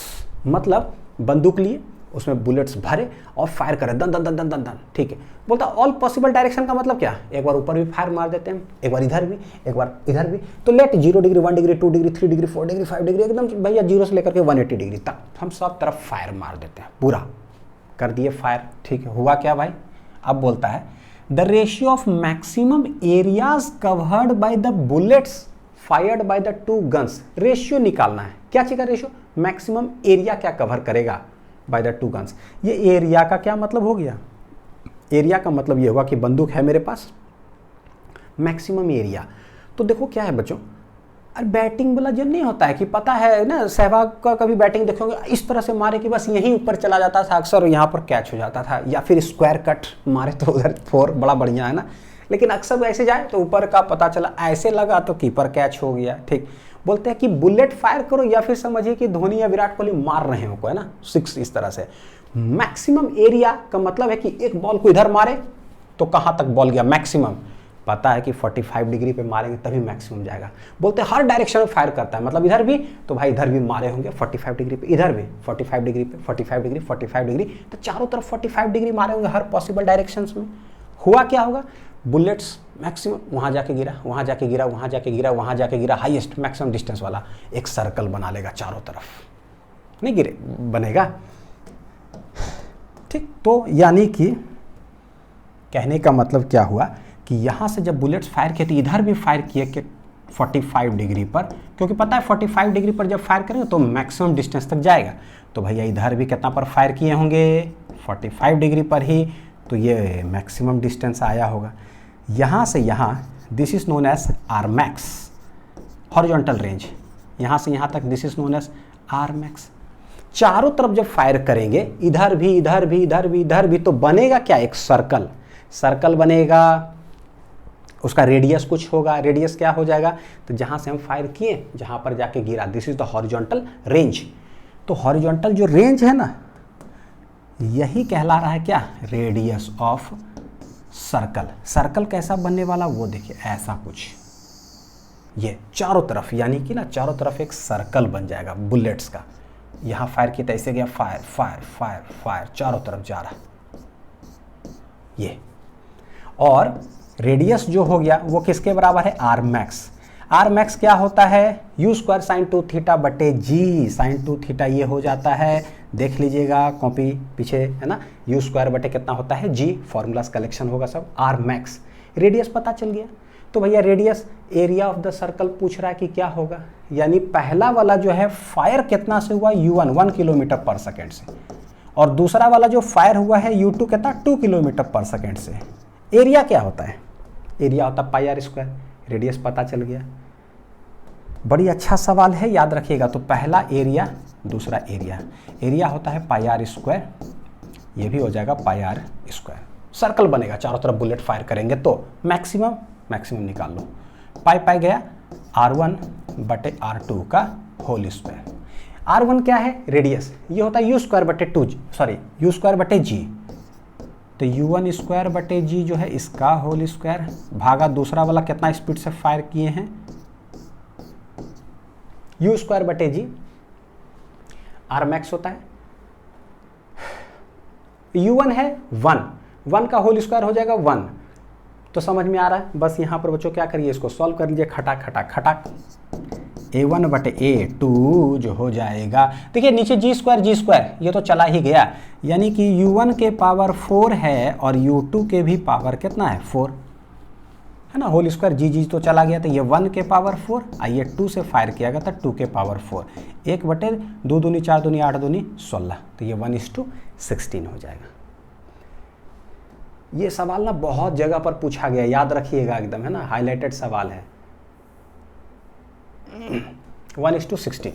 मतलब बंदूक लिए उसमें बुलेट्स भरे और फायर करे दन दन दन दन दन दन, ठीक है। बोलता ऑल पॉसिबल डायरेक्शन का मतलब क्या, एक बार ऊपर भी फायर मार देते हैं, एक बार इधर भी, एक बार इधर भी, तो let 0 degree 1 degree 2 degree 3 degree 4 degree 5 degree एकदम भैया 0 से लेकर के 180 डिग्री तक हम सब तरफ फायर मार देते हैं, पूरा कर दिए फायर, ठीक है। हुआ क्या भाई, अब बोलता है the ratio of maximum areas covered by the bullets fired by the 2 guns, ratio निकालना है। क्या चाहिए रेशियो, मैक्सिमम एरिया क्या कवर करेगा बाय द 2 गन्स। ये एरिया का क्या मतलब हो गया, एरिया का मतलब ये हुआ कि बंदूक है मेरे पास, मैक्सिमम एरिया। तो देखो क्या है बच्चों, अरे बैटिंग वाला जो नहीं होता है कि पता है ना, सहवाग का कभी बैटिंग देखोगे इस तरह से मारे कि बस यहीं ऊपर चला जाता था अक्सर, यहाँ पर कैच हो जाता था, या फिर स्क्वायर कट मारे तो उधर 4 बड़ा बढ़िया है ना, लेकिन अक्सर ऐसे जाए तो ऊपर का पता चला ऐसे लगा तो कीपर कैच हो गया, ठीक। बोलते हैं कि बुलेट फायर करो या फिर समझिए कि धोनी या विराट कोहली मार रहे हो को, है ना, 6 इस तरह से। मैक्सिमम एरिया का मतलब है कि एक बॉल को इधर मारे तो कहाँ तक बॉल गया, मैक्सिमम पता है कि 45 डिग्री पे मारेंगे तभी मैक्सिमम जाएगा। बोलते हैं हर डायरेक्शन में फायर करता है, मतलब इधर भी तो भाई इधर भी मारे होंगे 45 डिग्री पे, इधर भी 45 डिग्री पे, 45 डिग्री 45 डिग्री, तो चारों तरफ 45 डिग्री मारे होंगे हर पॉसिबल डायरेक्शंस में। हुआ क्या होगा, बुलेट्स मैक्सिमम वहाँ जाके गिरा, वहाँ जाके गिरा, वहाँ जाके गिरा, वहाँ जाके गिरा, हाईएस्ट मैक्सिमम डिस्टेंस वाला एक सर्कल बना लेगा चारों तरफ, नहीं गिरे बनेगा। ठीक, तो यानी कि कहने का मतलब क्या हुआ कि यहाँ से जब बुलेट्स फायर किए तो इधर भी फायर किए कि 45 डिग्री पर, क्योंकि पता है 45 डिग्री पर जब फायर करेंगे तो मैक्सिमम डिस्टेंस तक जाएगा। तो भैया इधर भी कितना पर फायर किए होंगे, 45 डिग्री पर ही, तो ये मैक्सिमम डिस्टेंस आया होगा। यहाँ से यहाँ this is known as R max, horizontal range, यहाँ से यहाँ तक this is known as R max. चारों तरफ जब फायर करेंगे, इधर भी इधर भी इधर भी इधर भी, तो बनेगा क्या, एक सर्कल, सर्कल बनेगा, उसका रेडियस कुछ होगा, रेडियस क्या हो जाएगा, तो जहाँ से हम फायर किए जहाँ पर जाके गिरा, this is the horizontal range. तो हॉरिजॉन्टल जो रेंज है ना, यही कहला रहा है क्या, रेडियस ऑफ सर्कल। सर्कल कैसा बनने वाला वो देखिए, ऐसा कुछ, ये चारों तरफ, यानी कि ना चारों तरफ एक सर्कल बन जाएगा बुलेट्स का। यहाँ फायर किया तो ऐसे गया, फायर फायर फायर फायर, चारों तरफ जा रहा ये। और रेडियस जो हो गया वो किसके बराबर है, आर मैक्स। आर मैक्स क्या होता है, यू स्क्वायर साइन 2 थीटा बटे जी साइन 2 थीटा, ये हो जाता है, देख लीजिएगा कॉपी पीछे है ना, यू स्क्वायर बटे कितना होता है जी, फॉर्मूलास कलेक्शन होगा सब, आर मैक्स। रेडियस पता चल गया, तो भैया radius area of the circle पूछ रहा है कि क्या होगा, यानी पहला वाला जो है फायर कितना से हुआ, U1 1 किलोमीटर पर सेकेंड से, और दूसरा वाला जो फायर हुआ है U2 कितना 2 किलोमीटर पर सेकेंड से। एरिया क्या होता है, एरिया होता है पाई आर स्क्वायर, रेडियस पता चल गया। बड़ी अच्छा सवाल है, याद रखिएगा। तो पहला एरिया, दूसरा एरिया, एरिया होता है पाई आर स्क्वायर, ये भी हो जाएगा पाई आर स्क्वायर। सर्कल बनेगा, चारों तरफ बुलेट फायर करेंगे तो मैक्सिमम, मैक्सिमम निकाल लो, पाई पाई गया R1 बटे R2 का होल स्क्वायर। R1 क्या है, रेडियस, ये होता है U स्क्वायर बटे 2, सॉरी U स्क्वायर बटे G, तो U1 स्क्वायर बटे G जो है इसका होल स्क्वायर, भागा दूसरा वाला कितना स्पीड से फायर किए हैं, U स्क्वायर बटे G, R मैक्स होता है, U1 है 1 का होल स्क्वायर हो जाएगा 1, तो समझ में आ रहा है। बस यहाँ पर बच्चों क्या करिए, इसको सॉल्व कर लीजिए, खटाक खटाक खटाक, A1 बटे A2 जो हो जाएगा, देखिए नीचे G स्क्वायर ये तो चला ही गया, यानी कि U1 के पावर 4 है और U2 के भी पावर कितना है 4 है ना, होल स्क्वायर G तो चला गया, तो ये 1 के पावर 4, आइए 2 से फायर किया गया था 2 के पावर 4, 1 बटे 2 दूनी 4 दूनी 8 दूनी 16, तो ये 1:16 हो जाएगा। ये सवाल ना बहुत जगह पर पूछा गया, याद रखिएगा एकदम, है ना, हाईलाइटेड सवाल है। 1:16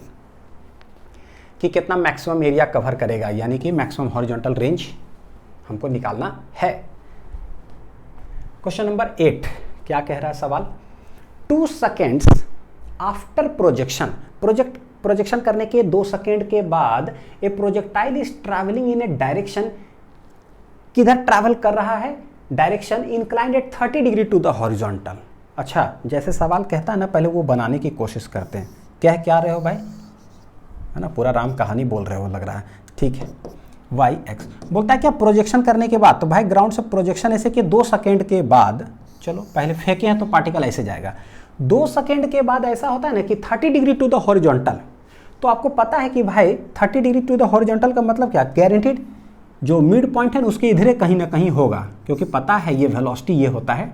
कि कितना मैक्सिमम एरिया कवर करेगा, यानी कि मैक्सिमम हॉरिजॉन्टल रेंज हमको निकालना है। क्वेश्चन नंबर 8 क्या कह रहा है सवाल, 2 सेकेंड्स आफ्टर प्रोजेक्शन, प्रोजेक्शन करने के 2 सेकेंड के बाद a projectile is travelling in a direction, किधर ट्रैवल कर रहा है, direction inclined at 30 degree to the horizontal. अच्छा, जैसे सवाल कहता है ना, पहले वो बनाने की कोशिश करते हैं, क्या रहे हो भाई, है ना, पूरा राम कहानी बोल रहे हो लग रहा है, ठीक है। वाई एक्स बोलता है क्या, प्रोजेक्शन करने के बाद, तो भाई ग्राउंड से प्रोजेक्शन ऐसे कि 2 सेकेंड के बाद, चलो पहले फेंके हैं तो पार्टिकल ऐसे जाएगा, 2 सेकेंड के बाद ऐसा होता है ना कि 30 डिग्री टू द हॉरिजॉन्टल, तो आपको पता है कि भाई 30 डिग्री टू द हॉरिजॉन्टल का मतलब क्या, गारंटीड जो मिड पॉइंट है उसके इधर कहीं ना कहीं होगा, क्योंकि पता है ये वेलोसिटी ये होता है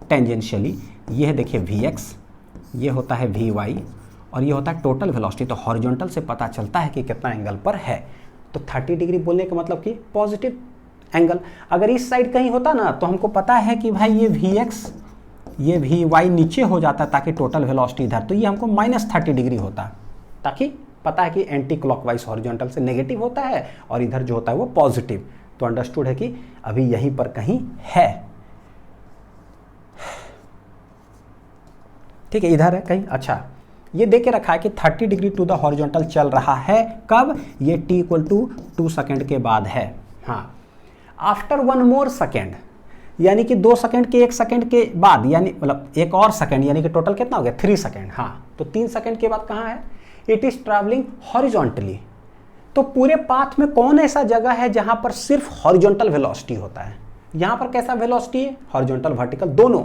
टेंजेंशियली, ये है देखिए Vx, ये होता है Vy और ये होता है टोटल वेलोसिटी, तो हॉरिजॉन्टल से पता चलता है कि कितना एंगल पर है, तो 30 डिग्री बोलने का मतलब कि पॉजिटिव एंगल। अगर इस साइड कहीं होता ना तो हमको पता है कि भाई ये Vx ये Vy नीचे हो जाता ताकि टोटल वेलोसिटी इधर, तो ये हमको -30 डिग्री होता, ताकि पता है कि एंटी क्लॉकवाइज हॉरिजॉन्टल से नेगेटिव होता है और इधर जो होता है वो पॉजिटिव, तो अंडरस्टूड है कि अभी यहीं पर कहीं है, ठीक है, इधर है कहीं। अच्छा, ये दे के रखा है कि 30 डिग्री टू द हॉरिजॉन्टल चल रहा है, कब, ये t = 2 सेकेंड के बाद है। हाँ, आफ्टर 1 मोर सेकेंड, यानी कि 2 सेकेंड के 1 सेकेंड के बाद, यानी मतलब एक और सेकेंड, यानी कि टोटल कितना हो गया 3 सेकेंड। हाँ, तो 3 सेकेंड के बाद कहाँ है, इट इज ट्रैवलिंग हॉरिजॉन्टली। तो पूरे पाथ में कौन ऐसा जगह है जहां पर सिर्फ हॉरिजॉन्टल वेलोसिटी होता है, यहाँ पर कैसा वेलोसिटी है, हॉरिजॉन्टल वर्टिकल दोनों,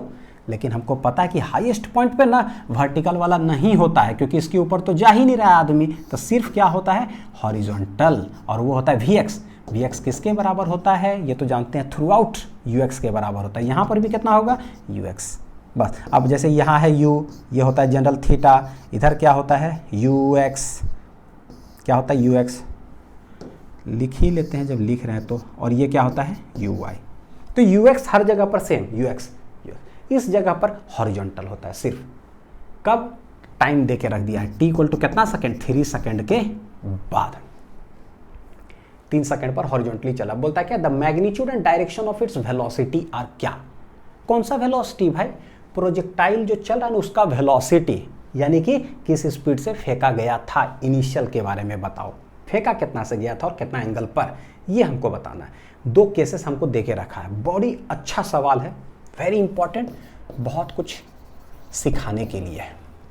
लेकिन हमको पता है कि हाईएस्ट पॉइंट पे ना वर्टिकल वाला नहीं होता है, क्योंकि इसके ऊपर तो जा ही नहीं रहा है आदमी, तो सिर्फ क्या होता है हॉरिजॉन्टल, और वो होता है Vx। Vx किसके बराबर होता है ये तो जानते हैं, थ्रू आउट Ux के बराबर होता है। यहाँ पर भी कितना होगा Ux। बस अब जैसे यहाँ है U, ये होता है जनरल थीटा, इधर क्या होता है Ux, क्या होता है Ux, लिख ही लेते हैं जब लिख रहे हैं तो, और ये क्या होता है Uy। तो Ux हर जगह पर सेम, Ux इस जगह पर हॉरिजॉन्टल होता है सिर्फ कब, टाइम दे के रख दिया है, t इक्वल टू कितना सेकंड, 3 सेकंड के बाद, 3 सेकंड पर हॉरिजॉन्टली चला। बोलता है क्या, the magnitude and direction of its velocity are क्या, कौन सा वेलोसिटी भाई, प्रोजेक्टाइल जो चल रहा है ना उसका वेलोसिटी, यानी कि किस स्पीड से फेंका गया था, इनिशियल के बारे में बताओ, फेंका कितना से गया था और कितना एंगल पर, ये हमको बताना है। 2 केसेस हमको दे के रखा है, बड़ी अच्छा सवाल है, वेरी इंपॉर्टेंट, बहुत कुछ सिखाने के लिए।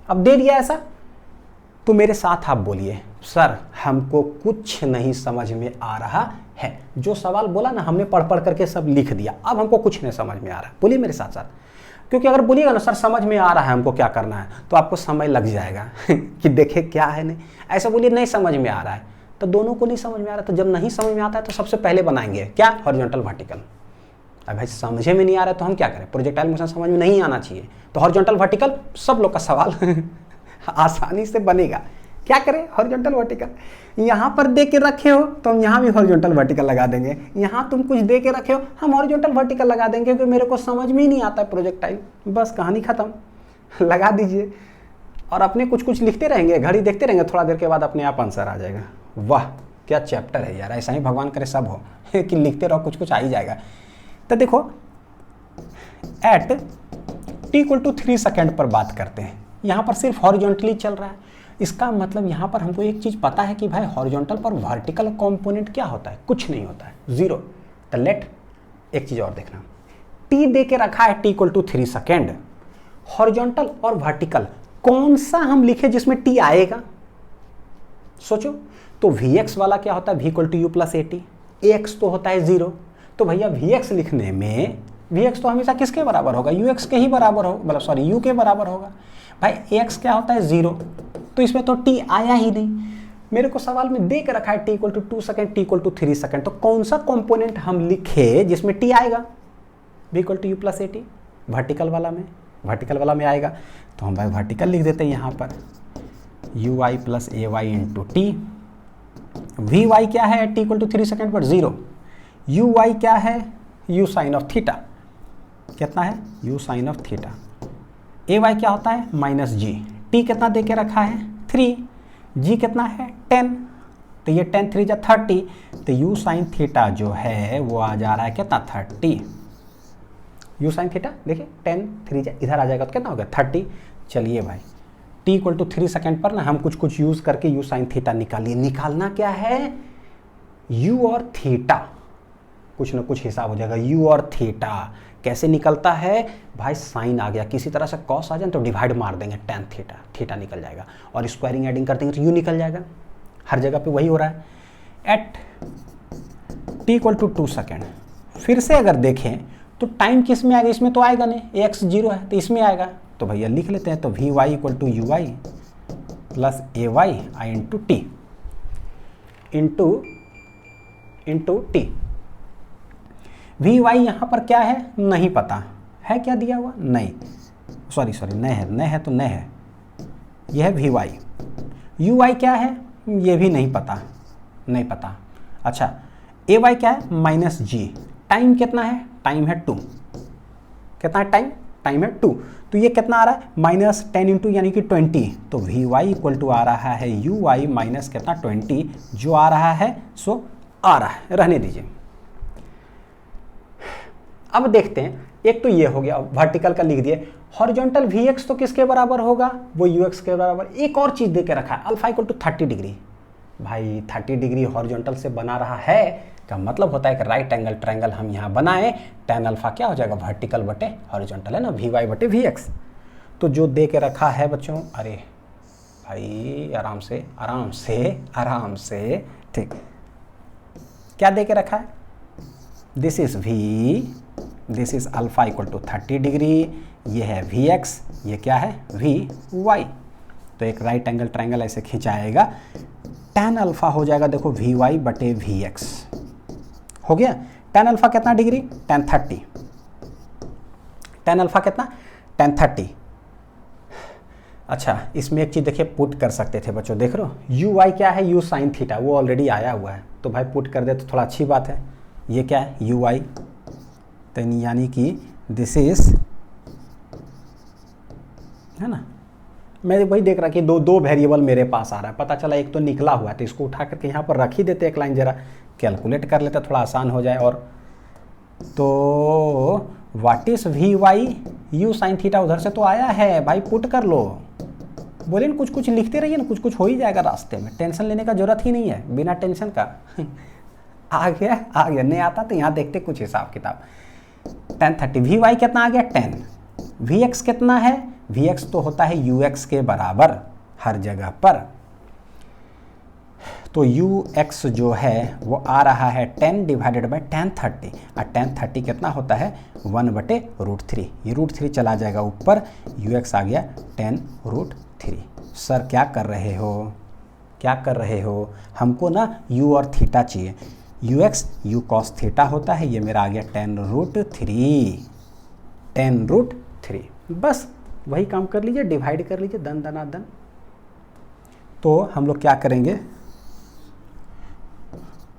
अब दे दिया ऐसा तो मेरे साथ आप बोलिए, सर हमको कुछ नहीं समझ में आ रहा है। जो सवाल बोला ना हमने पढ़ पढ़ करके सब लिख दिया, अब हमको कुछ नहीं समझ में आ रहा, बोलिए मेरे साथ साथ, क्योंकि अगर बोलिएगा ना सर समझ में आ रहा है हमको क्या करना है, तो आपको समय लग जाएगा कि देखे क्या है नहीं, ऐसा बोलिए नहीं समझ में आ रहा है, तो दोनों को नहीं समझ में आ रहा है। तो जब नहीं समझ में आता है तो सबसे पहले बनाएंगे क्या, हॉरिजॉन्टल वर्टिकल। अब भाई समझे में नहीं आ रहा है तो हम क्या करें, प्रोजेक्टाइल मोशन समझ में नहीं आना चाहिए, तो हॉरिजॉन्टल वर्टिकल सब लोग का सवाल आसानी से बनेगा। क्या करें, हॉरिजॉन्टल वर्टिकल, यहाँ पर दे के रखे हो तो हम यहाँ भी हॉरिजॉन्टल वर्टिकल लगा देंगे, यहाँ तुम कुछ दे के रखे हो हम हॉरिजॉन्टल वर्टिकल लगा देंगे, क्योंकि मेरे को समझ में ही नहीं आता है प्रोजेक्टाइल, बस कहानी खत्म, लगा दीजिए और अपने कुछ कुछ लिखते रहेंगे, घड़ी देखते रहेंगे, थोड़ा देर के बाद अपने आप आंसर आ जाएगा। वाह क्या चैप्टर है यार, ऐसा ही भगवान करे सब हो कि लिखते रहो कुछ कुछ आ ही जाएगा। तो देखो at t equal to 3 second पर बात करते हैं, यहाँ पर सिर्फ हॉरिजॉन्टली चल रहा है, इसका मतलब यहाँ पर हमको एक चीज़ पता है कि भाई हॉरिजॉन्टल पर वर्टिकल कंपोनेंट क्या होता है, कुछ नहीं होता है, 0। तो लेट एक चीज़ और देखना, t दे के रखा है t equal to 3 second, horizontal और वर्टिकल कौन सा हम लिखे जिसमें t आएगा, सोचो। तो Vx वाला क्या होता है, v equal to u plus a t, ax तो होता है 0, तो भैया Vx लिखने में Vx तो हमेशा किसके बराबर होगा, Ux के ही बराबर होगा, मतलब सॉरी u के बराबर होगा। भाई ax क्या होता है 0, तो इसमें तो t आया ही नहीं, मेरे को सवाल में दे के रखा है t equal to 2 second, t equal to 3 second, तो कौन सा कंपोनेंट हम लिखे जिसमें t आएगा, v equal to u plus a t, vertical वाला में आएगा, तो हम भाई वर्टिकल लिख देते हैं यहाँ पर u i plus A y into T. We y क्या है t इक्वल टू 3 सेकेंड पर 0, यू वाई क्या है u साइन ऑफ थीटा, कितना है u sine of theta, a y क्या होता है माइनस जी, t कितना दे के रखा है 3, g कितना है 10, तो ये 10 3 जा 30, तो u साइन थीटा जो है वो आ जा रहा है कितना 30, u साइन थीटा देखिए 10 3 जा इधर आ जाएगा तो कितना होगा 30। चलिए भाई t इक्वल टू 3 सेकेंड पर ना हम कुछ यूज़ करके u साइन थीटा निकालिए, निकालना क्या है u और थीटा, कुछ ना कुछ हिसाब हो जाएगा। u और थीटा कैसे निकलता है भाई, साइन आ गया, किसी तरह से कॉस आ जाए तो डिवाइड मार देंगे, tan थीटा, थीटा निकल जाएगा, और स्क्वायरिंग एडिंग कर देंगे तो u निकल जाएगा, हर जगह पे वही हो रहा है। At t equal to 2 second, फिर से अगर देखें तो टाइम किस में आएगा, इसमें तो आएगा नहीं, x 0 है तो इसमें आएगा, तो भैया लिख लेते हैं, तो V Y equal to U Y plus A Y I into T into T. We Y यहाँ पर क्या है नहीं पता है, क्या दिया हुआ नहीं, सॉरी न है तो न है, यह है वी वाई। यू वाई क्या है ये भी नहीं पता। अच्छा ए वाई क्या है माइनस जी, टाइम कितना है, टाइम है 2, कितना है टाइम है 2, तो ये कितना आ रहा है माइनस 10 इंटू यानी कि 20, तो वी वाई इक्वल टू आ रहा है यू वाई माइनस कितना 20, जो आ रहा है सो आ रहा है, रहने दीजिए। अब देखते हैं, एक तो ये हो गया वर्टिकल का लिख दिए, हॉरिजॉन्टल Vx तो किसके बराबर होगा, वो Ux के बराबर। एक और चीज दे के रखा है अल्फा इक्वल टू 30 डिग्री, भाई 30 डिग्री हॉरिजॉन्टल से बना रहा है, का मतलब होता है कि राइट एंगल ट्रायंगल हम यहाँ बनाए, tan अल्फा क्या हो जाएगा वर्टिकल बटे हॉरिजॉन्टल है ना, Vy बटे Vx। तो जो दे के रखा है बच्चों, अरे भाई आराम से ठीक, क्या दे के रखा है, this is V this is alpha equal to 30 degree, ये है वी एक्स, ये क्या है वी वाई। तो एक राइट एंगल ट्रायंगल ऐसे खिंचाएगा, tan अल्फा हो जाएगा देखो वी वाई बटे वी एक्स, हो गया। tan अल्फा कितना डिग्री, tan 30, tan अल्फा कितना tan 30। अच्छा इसमें एक चीज़ देखिए पुट कर सकते थे बच्चों, देख रहे हो यू वाई क्या है, यू साइन थीटा, वो ऑलरेडी आया हुआ है, तो भाई पुट कर दे तो थोड़ा अच्छी बात है। ये क्या है यू वाई, तो यानी कि दिस इज, है ना, मैं वही देख रहा कि दो वेरिएबल मेरे पास आ रहा है, पता चला एक तो निकला हुआ है, तो इसको उठा करके यहाँ पर रख ही देते, एक लाइन जरा कैलकुलेट कर लेते, थोड़ा आसान हो जाए। और तो what is V Y, U sine theta उधर से तो आया है भाई, पुट कर लो। बोले ना कुछ कुछ लिखते रहिए ना, कुछ कुछ हो ही जाएगा रास्ते में, टेंशन लेने का जरूरत ही नहीं है, बिना टेंशन का आ गया, नहीं आता तो यहाँ देखते कुछ हिसाब किताब। tan 30, वी वाई कितना आ गया 10, वी एक्स कितना है, वी एक्स तो होता है यू एक्स के बराबर हर जगह पर, तो यू एक्स जो है वो आ रहा है 10 डिवाइडेड बाई tan 30, और tan 30 कितना होता है 1/√3, ये √3 चला जाएगा ऊपर, यू एक्स आ गया 10√3। सर क्या कर रहे हो, क्या कर रहे हो, हमको ना u और थीटा चाहिए, you x you cos theta होता है, ये मेरा आ गया 10√3, बस वही काम कर लीजिए, डिवाइड कर लीजिए दन दनादन। तो हम लोग क्या करेंगे,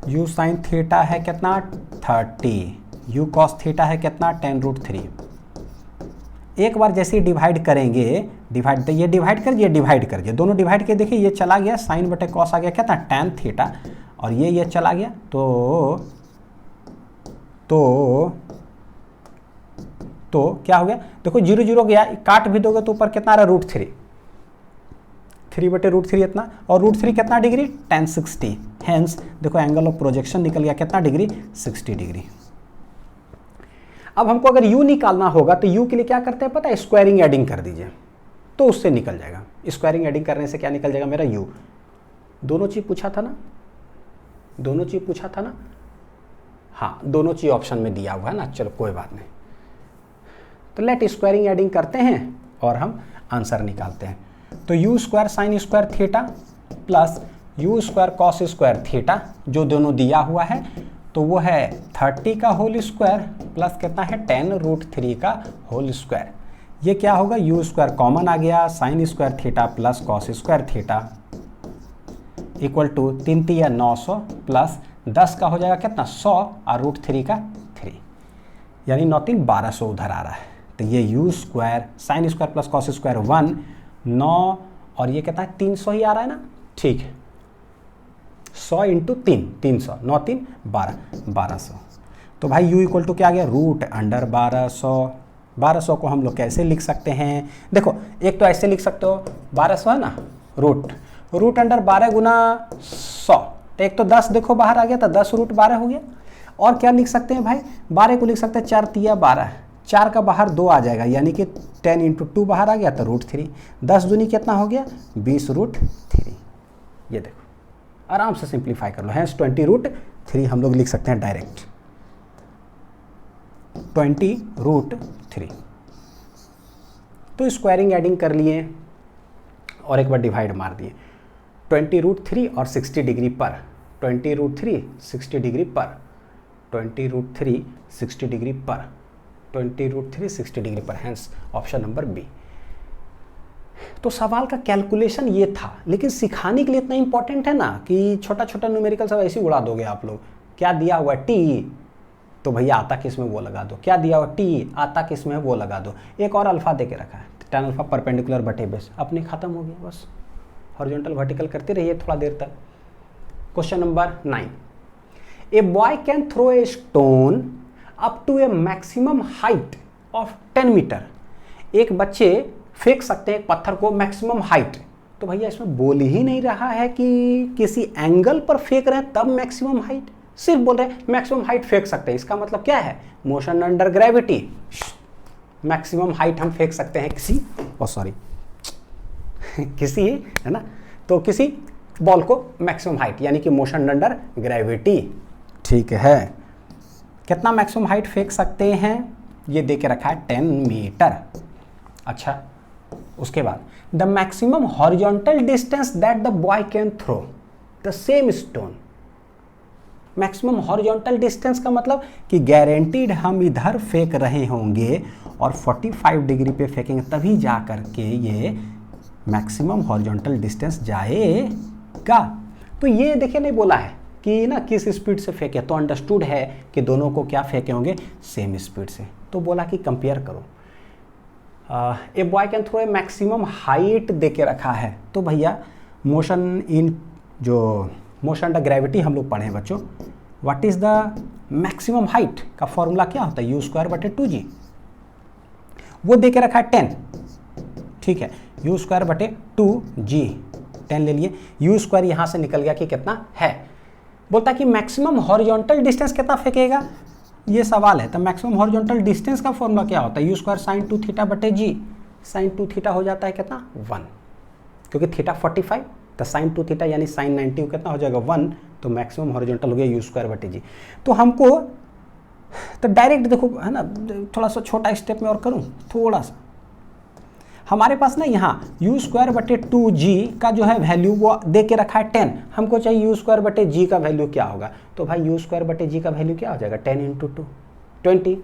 u साइन थीटा है कितना 30, u कॉस थीटा है कितना 10√3। एक बार जैसे ही डिवाइड करेंगे, डिवाइड ये डिवाइड करिए, दोनों डिवाइड के देखिए, ये चला गया साइन बटे कॉस आ गया कितना tan थीटा, और ये चला गया, तो क्या हो गया, देखो 0 0 गया, काट भी दोगे तो ऊपर कितना आ रहा है √3 इतना, और √3 कितना डिग्री tan 60, हेंस देखो एंगल ऑफ प्रोजेक्शन निकल गया कितना डिग्री 60 डिग्री। अब हमको अगर u निकालना होगा तो u के लिए क्या करते हैं पता है, स्क्वायरिंग एडिंग कर दीजिए तो उससे निकल जाएगा। स्क्वायरिंग एडिंग करने से क्या निकल जाएगा मेरा u, दोनों चीज पूछा था ना, हाँ दोनों चीज ऑप्शन में दिया हुआ है ना, चलो कोई बात नहीं। तो लेट स्क्वायरिंग एडिंग करते हैं और हम आंसर निकालते हैं। तो you square sine square theta plus you square cos square theta जो दोनों दिया हुआ है, तो वो है 30 का होल स्क्वायर प्लस कितना है 10√3 का होल स्क्वायर। ये क्या होगा, यू स्क्वायर कॉमन आ गया, sine square theta plus cos square theta equal to 3 3 900 plus 10 का हो जाएगा कितना 100 और √3 का 3, यानी 9 3 1200 उधर आ रहा है। तो ये you square sine square plus cos square 1 9 और ये कितना है 300 ही आ रहा है ना, ठीक है 100 इंटू 3 300, 9 3 12 1200। तो भाई u इक्वल टू क्या आ गया √1200। 1200 को हम लोग कैसे लिख सकते हैं, देखो एक तो ऐसे लिख सकते हो 1200 है ना, √12 गुना 100, तो एक तो 10 देखो बाहर आ गया तो 10 √12 हो गया। और क्या लिख सकते हैं भाई, 12 को लिख सकते हैं 4 3 12, 4 का बाहर 2 आ जाएगा, यानी कि 10 इंटू 2 बाहर आ गया तो √3, 10 दूनी कितना हो गया 20 √3। ये देखो आराम से सिंप्लीफाई कर लो, हैंस 20√3 हम लोग लिख सकते हैं डायरेक्ट 20√3। तो स्क्वायरिंग एडिंग कर लिए और एक बार डिवाइड मार दिए, 20√3 और 60 डिग्री पर, 20√3 60 डिग्री पर, 20√3 60 डिग्री पर, 20√3 60 डिग्री पर, हैंस ऑप्शन नंबर बी। तो सवाल का कैलकुलेशन ये था, लेकिन सिखाने के लिए इतना इंपॉर्टेंट है ना कि छोटा छोटा न्यूमेरिकल सब ऐसे ही उड़ा दोगे आप लोग। क्या दिया हुआ टी, तो भैया आता किस में वो लगा दो, क्या दिया हुआ टी आता किस में वो लगा दो, एक और अल्फा दे के रखा है tan अल्फा परपेंडिकुलर बटे बेस, अपने खत्म हो गया बस, हॉरिजॉन्टल वर्टिकल करते रहिए थोड़ा देर तक। Question number 9, a boy can throw a stone up to a maximum height of 10 metre. एक बच्चे फेंक सकते हैं एक पत्थर को मैक्सिमम हाइट, तो भैया इसमें बोल ही नहीं रहा है कि किसी एंगल पर फेंक रहे हैं तब मैक्सिमम हाइट, सिर्फ बोल रहे हैं मैक्सिमम हाइट फेंक सकते हैं। इसका मतलब क्या है, motion under gravity maximum height हम फेंक सकते हैं किसी किसी है ना, तो किसी बॉल को मैक्सिमम हाइट यानी कि मोशन अंडर ग्रेविटी, ठीक है। कितना मैक्सिमम हाइट फेंक सकते हैं, ये दे के रखा है 10 मीटर। अच्छा, उसके बाद the maximum horizontal distance that the boy can throw the same stone. Maximum horizontal distance का मतलब कि गारंटीड हम इधर फेंक रहे होंगे और 45 डिग्री पे फेंकेंगे तभी जा करके ये मैक्सिमम हॉरिजॉन्टल डिस्टेंस जाएगा। तो ये देखिए नहीं बोला है कि ना किस स्पीड से फेंके, तो अंडरस्टूड है कि दोनों को क्या फेंके होंगे, सेम स्पीड से। तो बोला कि कंपेयर करो। A boy can throw a maximum height दे के रखा है, तो भैया मोशन इन जो मोशन अंडर ग्रेविटी हम लोग पढ़े हैं बच्चों। What is the maximum height का फॉर्मूला क्या होता है, यू स्क्वायर बटे 2g। वो दे के रखा है 10, ठीक है, यू स्क्वायर बटे 2g 10 ले लिए। यू स्क्वायर यहां से निकल गया कि कितना है। बोलता कि मैक्सिमम हॉरिजॉन्टल डिस्टेंस कितना फेंकेगा, ये सवाल है। तो मैक्सिमम हॉरिजॉन्टल डिस्टेंस का फॉर्मूला क्या होता है, यू स्क्वायर साइन 2 थीटा बटे जी। साइन 2 थीटा हो जाता है कितना 1, क्योंकि थीटा 45 तो साइन 2 थीटा यानी साइन 90 कितना हो जाएगा 1, तो मैक्सिमम हॉरिजॉन्टल हो गया यू स्क्वायर बटे जी। तो हमको तो डायरेक्ट देखो है ना, थोड़ा सा छोटा स्टेप में और करूं थोड़ा सा। हमारे पास ना यहाँ यू स्क्वायर बटे 2g का जो है वैल्यू वो दे के रखा है 10। हमको चाहिए यू स्क्वायर बटे जी का वैल्यू क्या होगा, तो भाई यू स्क्वायर बटे जी का वैल्यू क्या हो जाएगा 10 इंटू 2 20,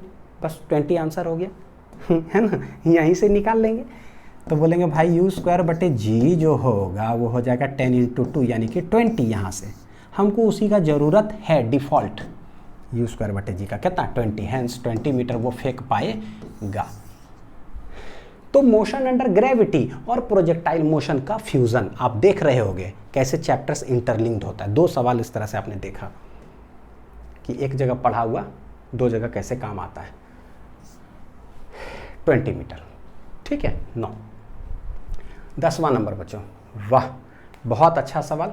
बस 20 आंसर हो गया है ना, यहीं से निकाल लेंगे। तो बोलेंगे भाई यू स्क्वायर बटे जी जो होगा वो हो जाएगा 10 इंटू 2 यानी कि 20। यहाँ से हमको उसी का ज़रूरत है डिफ़ॉल्ट, यू स्क्वायर बटे जी का कितना 20, हैंस 20 मीटर वो फेंक पाएगा। तो मोशन अंडर ग्रेविटी और प्रोजेक्टाइल मोशन का फ्यूज़न आप देख रहे होंगे कैसे चैप्टर्स इंटरलिंक्ड होता है। 2 सवाल इस तरह से आपने देखा कि एक जगह पढ़ा हुआ 2 जगह कैसे काम आता है। 20 मीटर, ठीक है। 9 10वां नंबर बच्चों, वाह बहुत अच्छा सवाल,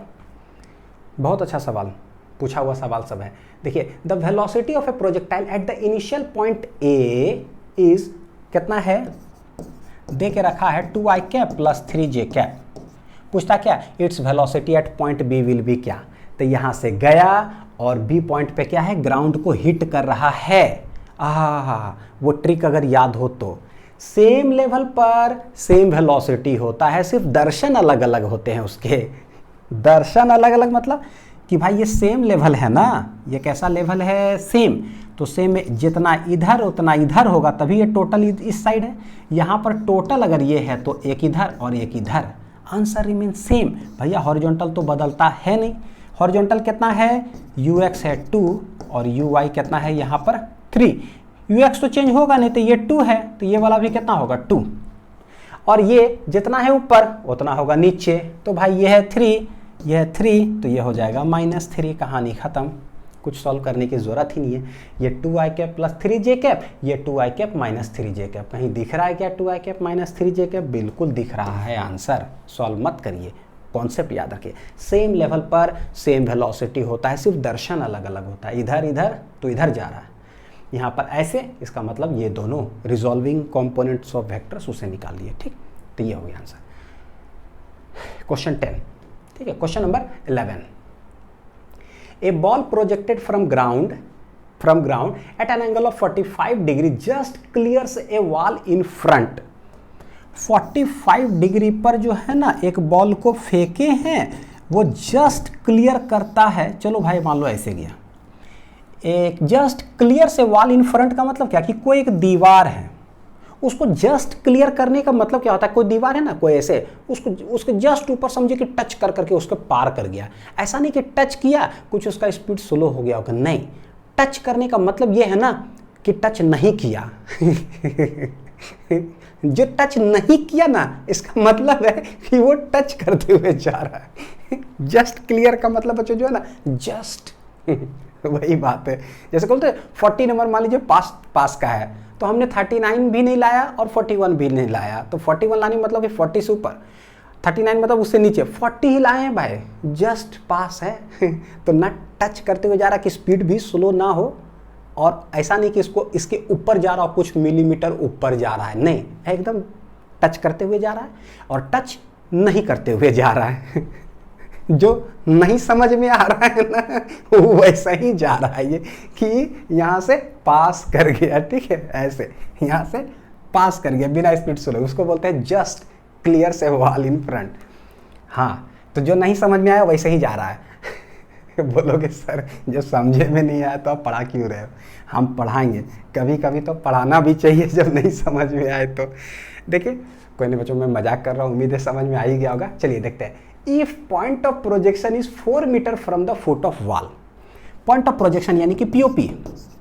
बहुत अच्छा सवाल पूछा हुआ सवाल सब है। देखिए the velocity of a projectile at the initial point A is कितना है, दे के रखा है 2i cap plus 3j cap. पूछता क्या, its velocity at point B will be क्या। तो यहाँ से गया और बी पॉइंट पे क्या है, ग्राउंड को हिट कर रहा है। वो ट्रिक अगर याद हो तो सेम लेवल पर सेम वेलोसिटी होता है, सिर्फ दर्शन अलग अलग होते हैं उसके। दर्शन अलग अलग मतलब कि भाई ये सेम लेवल है ना, ये कैसा लेवल है, सेम। तो सेम जितना इधर उतना इधर होगा तभी ये टोटल इस साइड है। यहाँ पर टोटल अगर ये है तो एक इधर और एक इधर, आंसर रिमेन सेम। भैया हॉरिजॉन्टल तो बदलता है नहीं। हॉरिजॉन्टल कितना है, ux है 2 और uy कितना है यहाँ पर 3। ux तो चेंज होगा नहीं, तो ये 2 है तो ये वाला भी कितना होगा 2, और ये जितना है ऊपर उतना होगा नीचे। तो भाई ये है 3, यह है 3, तो ये हो जाएगा -3। कहानी ख़त्म, कुछ सॉल्व करने की ज़रूरत ही नहीं है। ये 2i cap plus 3j cap, ये 2i cap minus 3j cap. कहीं दिख रहा है क्या 2i cap minus 3j cap, बिल्कुल दिख रहा है। आंसर सॉल्व मत करिए, कॉन्सेप्ट याद रखिए। सेम लेवल पर सेम वेलोसिटी होता है, सिर्फ दर्शन अलग अलग होता है। इधर इधर तो इधर जा रहा है, यहाँ पर ऐसे, इसका मतलब ये दोनों रिजॉल्विंग कंपोनेंट्स ऑफ वेक्टर्स उसे निकाल लिए। ठीक, तो ये हो गया आंसर। क्वेश्चन 10, ठीक है। Question number 11, A ball projected from ground eight an angle of 45 degree just clears A wall in front. 45 degree पर जो है ना एक बॉल को फेंके हैं, वो जस्ट क्लियर करता है। चलो भाई मान लो ऐसे गया, एक जस्ट क्लियर से वॉल इन फ्रंट का मतलब क्या कि कोई एक दीवार है, उसको जस्ट क्लियर करने का मतलब क्या होता है, कोई दीवार है ना, कोई ऐसे उसके जस्ट ऊपर समझे कि टच कर करके उसको पार कर गया। ऐसा नहीं कि टच किया कुछ उसका स्पीड स्लो हो गया होगा, नहीं। टच करने का मतलब ये है ना कि टच नहीं किया जो टच नहीं किया ना, इसका मतलब है कि वो टच करते हुए जा रहा है। जस्ट क्लियर का मतलब बच्चों जो है ना, जस्ट वही बात है। जैसे बोलते 40 नंबर मान लीजिए पास का है, तो हमने 39 भी नहीं लाया और 41 भी नहीं लाया। तो 41 लाने मतलब कि 40 से ऊपर, 39 मतलब उससे नीचे, 40 ही लाए हैं भाई, जस्ट पास है। तो ना टच करते हुए जा रहा कि स्पीड भी स्लो ना हो, और ऐसा नहीं कि इसको इसके ऊपर जा रहा हो, कुछ मिलीमीटर ऊपर जा रहा है, नहीं, एकदम टच करते हुए जा रहा है और टच नहीं करते हुए जा रहा है। जो नहीं समझ में आ रहा है ना वो वैसा ही जा रहा है ये कि यहाँ से पास कर गया, ठीक है, ऐसे यहाँ से पास कर गया बिना स्पीड स्लो, उसको बोलते हैं जस्ट क्लियर से वॉल इन फ्रंट। हाँ, तो जो नहीं समझ में आया वैसे ही जा रहा है। बोलोगे सर जो समझे में नहीं आया तो आप पढ़ा क्यों रहे हो? हम पढ़ाएंगे, कभी कभी तो पढ़ाना भी चाहिए जब नहीं समझ में आए तो। देखिए कोई नहीं बच्चों, मैं मजाक कर रहा हूँ, उम्मीद है समझ में आ ही गया होगा। चलिए देखते हैं। If point of projection is 4 metre from the foot of wall, point of projection यानी कि पीओपी,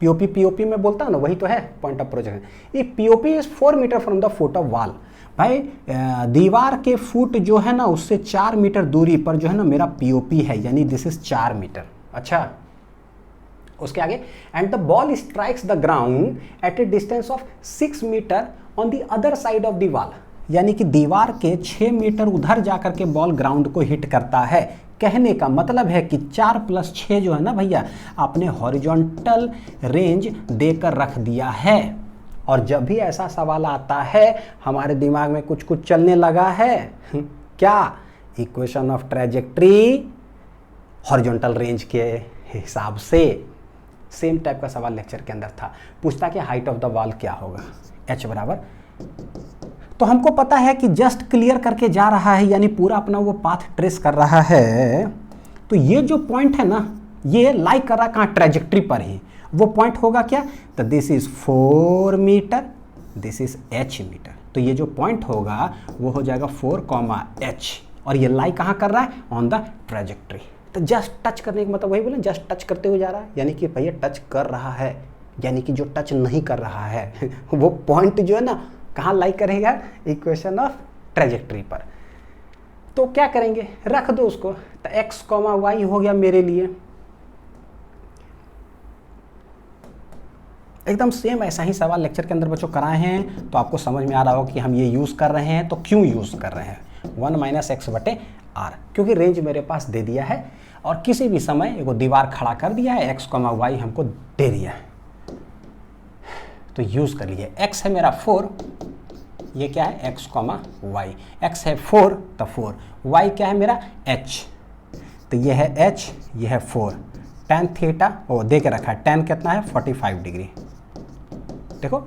पीओपी में बोलता हूँ ना, वही तो है point of projection. If POP is 4 metre from the foot of wall, भाई दीवार के फुट जो है ना उससे 4 मीटर दूरी पर जो है ना मेरा पीओपी है, यानी दिस इज 4 मीटर। अच्छा, उसके आगे, and the ball strikes the ground at a distance of 6 metre on the other side of the wall, यानी कि दीवार के 6 मीटर उधर जाकर के बॉल ग्राउंड को हिट करता है। कहने का मतलब है कि 4 + 6 जो है ना भैया आपने हॉरिजॉन्टल रेंज देकर रख दिया है। और जब भी ऐसा सवाल आता है हमारे दिमाग में कुछ कुछ चलने लगा है, क्या? Equation of trajectory horizontal range के हिसाब से। सेम टाइप का सवाल लेक्चर के अंदर था, पूछता कि हाइट ऑफ द वॉल क्या होगा, h बराबर, तो हमको पता है कि जस्ट क्लियर करके जा रहा है, यानी पूरा अपना वो पाथ ट्रेस कर रहा है। तो ये जो पॉइंट है ना ये लाइक कर रहा है कहाँ? ट्रैजेक्टरी पर ही। वो पॉइंट होगा क्या? तो this is 4 metre, this is h metre, तो ये जो पॉइंट होगा वो हो जाएगा 4, h, और ये लाई कहाँ कर रहा है? On the trajectory. तो जस्ट टच करने का मतलब वही बोले, जस्ट टच करते हुए जा रहा है, यानी कि भैया टच कर रहा है, यानी कि जो टच नहीं कर रहा है वो पॉइंट जो है ना कहाँ लाई करेगा? इक्वेशन ऑफ ट्रैजेक्टरी पर। तो क्या करेंगे? रख दो उसको, तो x, y हो गया मेरे लिए। एकदम सेम ऐसा ही सवाल लेक्चर के अंदर बच्चों कराए हैं, तो आपको समझ में आ रहा होगा कि हम ये यूज़ कर रहे हैं। तो क्यों यूज़ कर रहे हैं? 1 - x/r, क्योंकि रेंज मेरे पास दे दिया है और किसी भी समय एगो दीवार खड़ा कर दिया है, x, y हमको दे दिया है, तो यूज़ कर लीजिए। x है मेरा 4, ये क्या है? x, y, x है 4 तो 4, y क्या है मेरा? h, तो ये है h, ये है 4, tan थीटा ओ दे के रखा है, tan कितना है? 45 डिग्री। देखो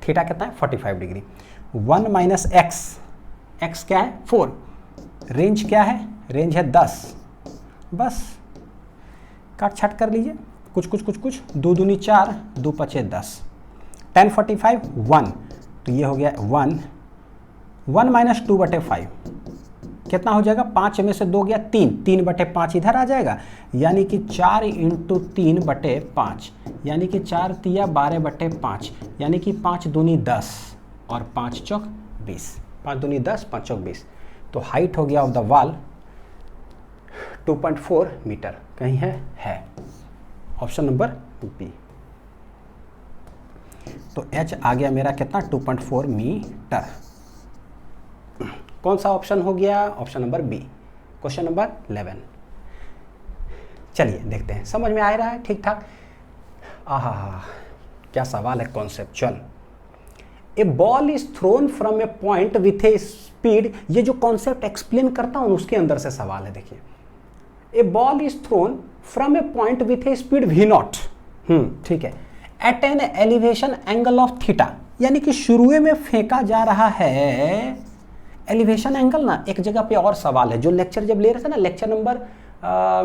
थीटा कितना है? 45 डिग्री। 1 - x, x क्या है? 4, रेंज क्या है? रेंज है 10, बस काट छाट कर लीजिए, कुछ 2 दूनी 4, 2 × 5 = 10, tan 45 1, तो ये हो गया 1 - 2/5 कितना हो जाएगा? 5 में से 2 गया 3, 3/5 इधर आ जाएगा, यानी कि 4 × 3/5, यानी कि 4 × 12/5, यानी कि 5 दूनी 10 और 5 × 4 = 20, 5 दूनी 10, 5 × 4 = 20। तो हाइट हो गया ऑफ द वॉल 2.4 मीटर। कहीं है ऑप्शन नंबर बी। तो h आ गया मेरा कितना? 2.4 मीटर। कौन सा ऑप्शन हो गया? Option number B, question number 11। चलिए देखते हैं, समझ में आ रहा है ठीक ठाक? आहा क्या सवाल है, conceptual. A ball is thrown from a point with a speed, ये जो कॉन्सेप्ट एक्सप्लेन करता हूं उसके अंदर से सवाल है। देखिए, a ball is thrown from a point with a speed v0, ठीक है, at an elevation angle of theta, यानी कि शुरू में फेंका जा रहा है। एलिवेशन एंगल ना एक जगह पे और सवाल है, जो लेक्चर जब ले रहे थे ना, लेक्चर नंबर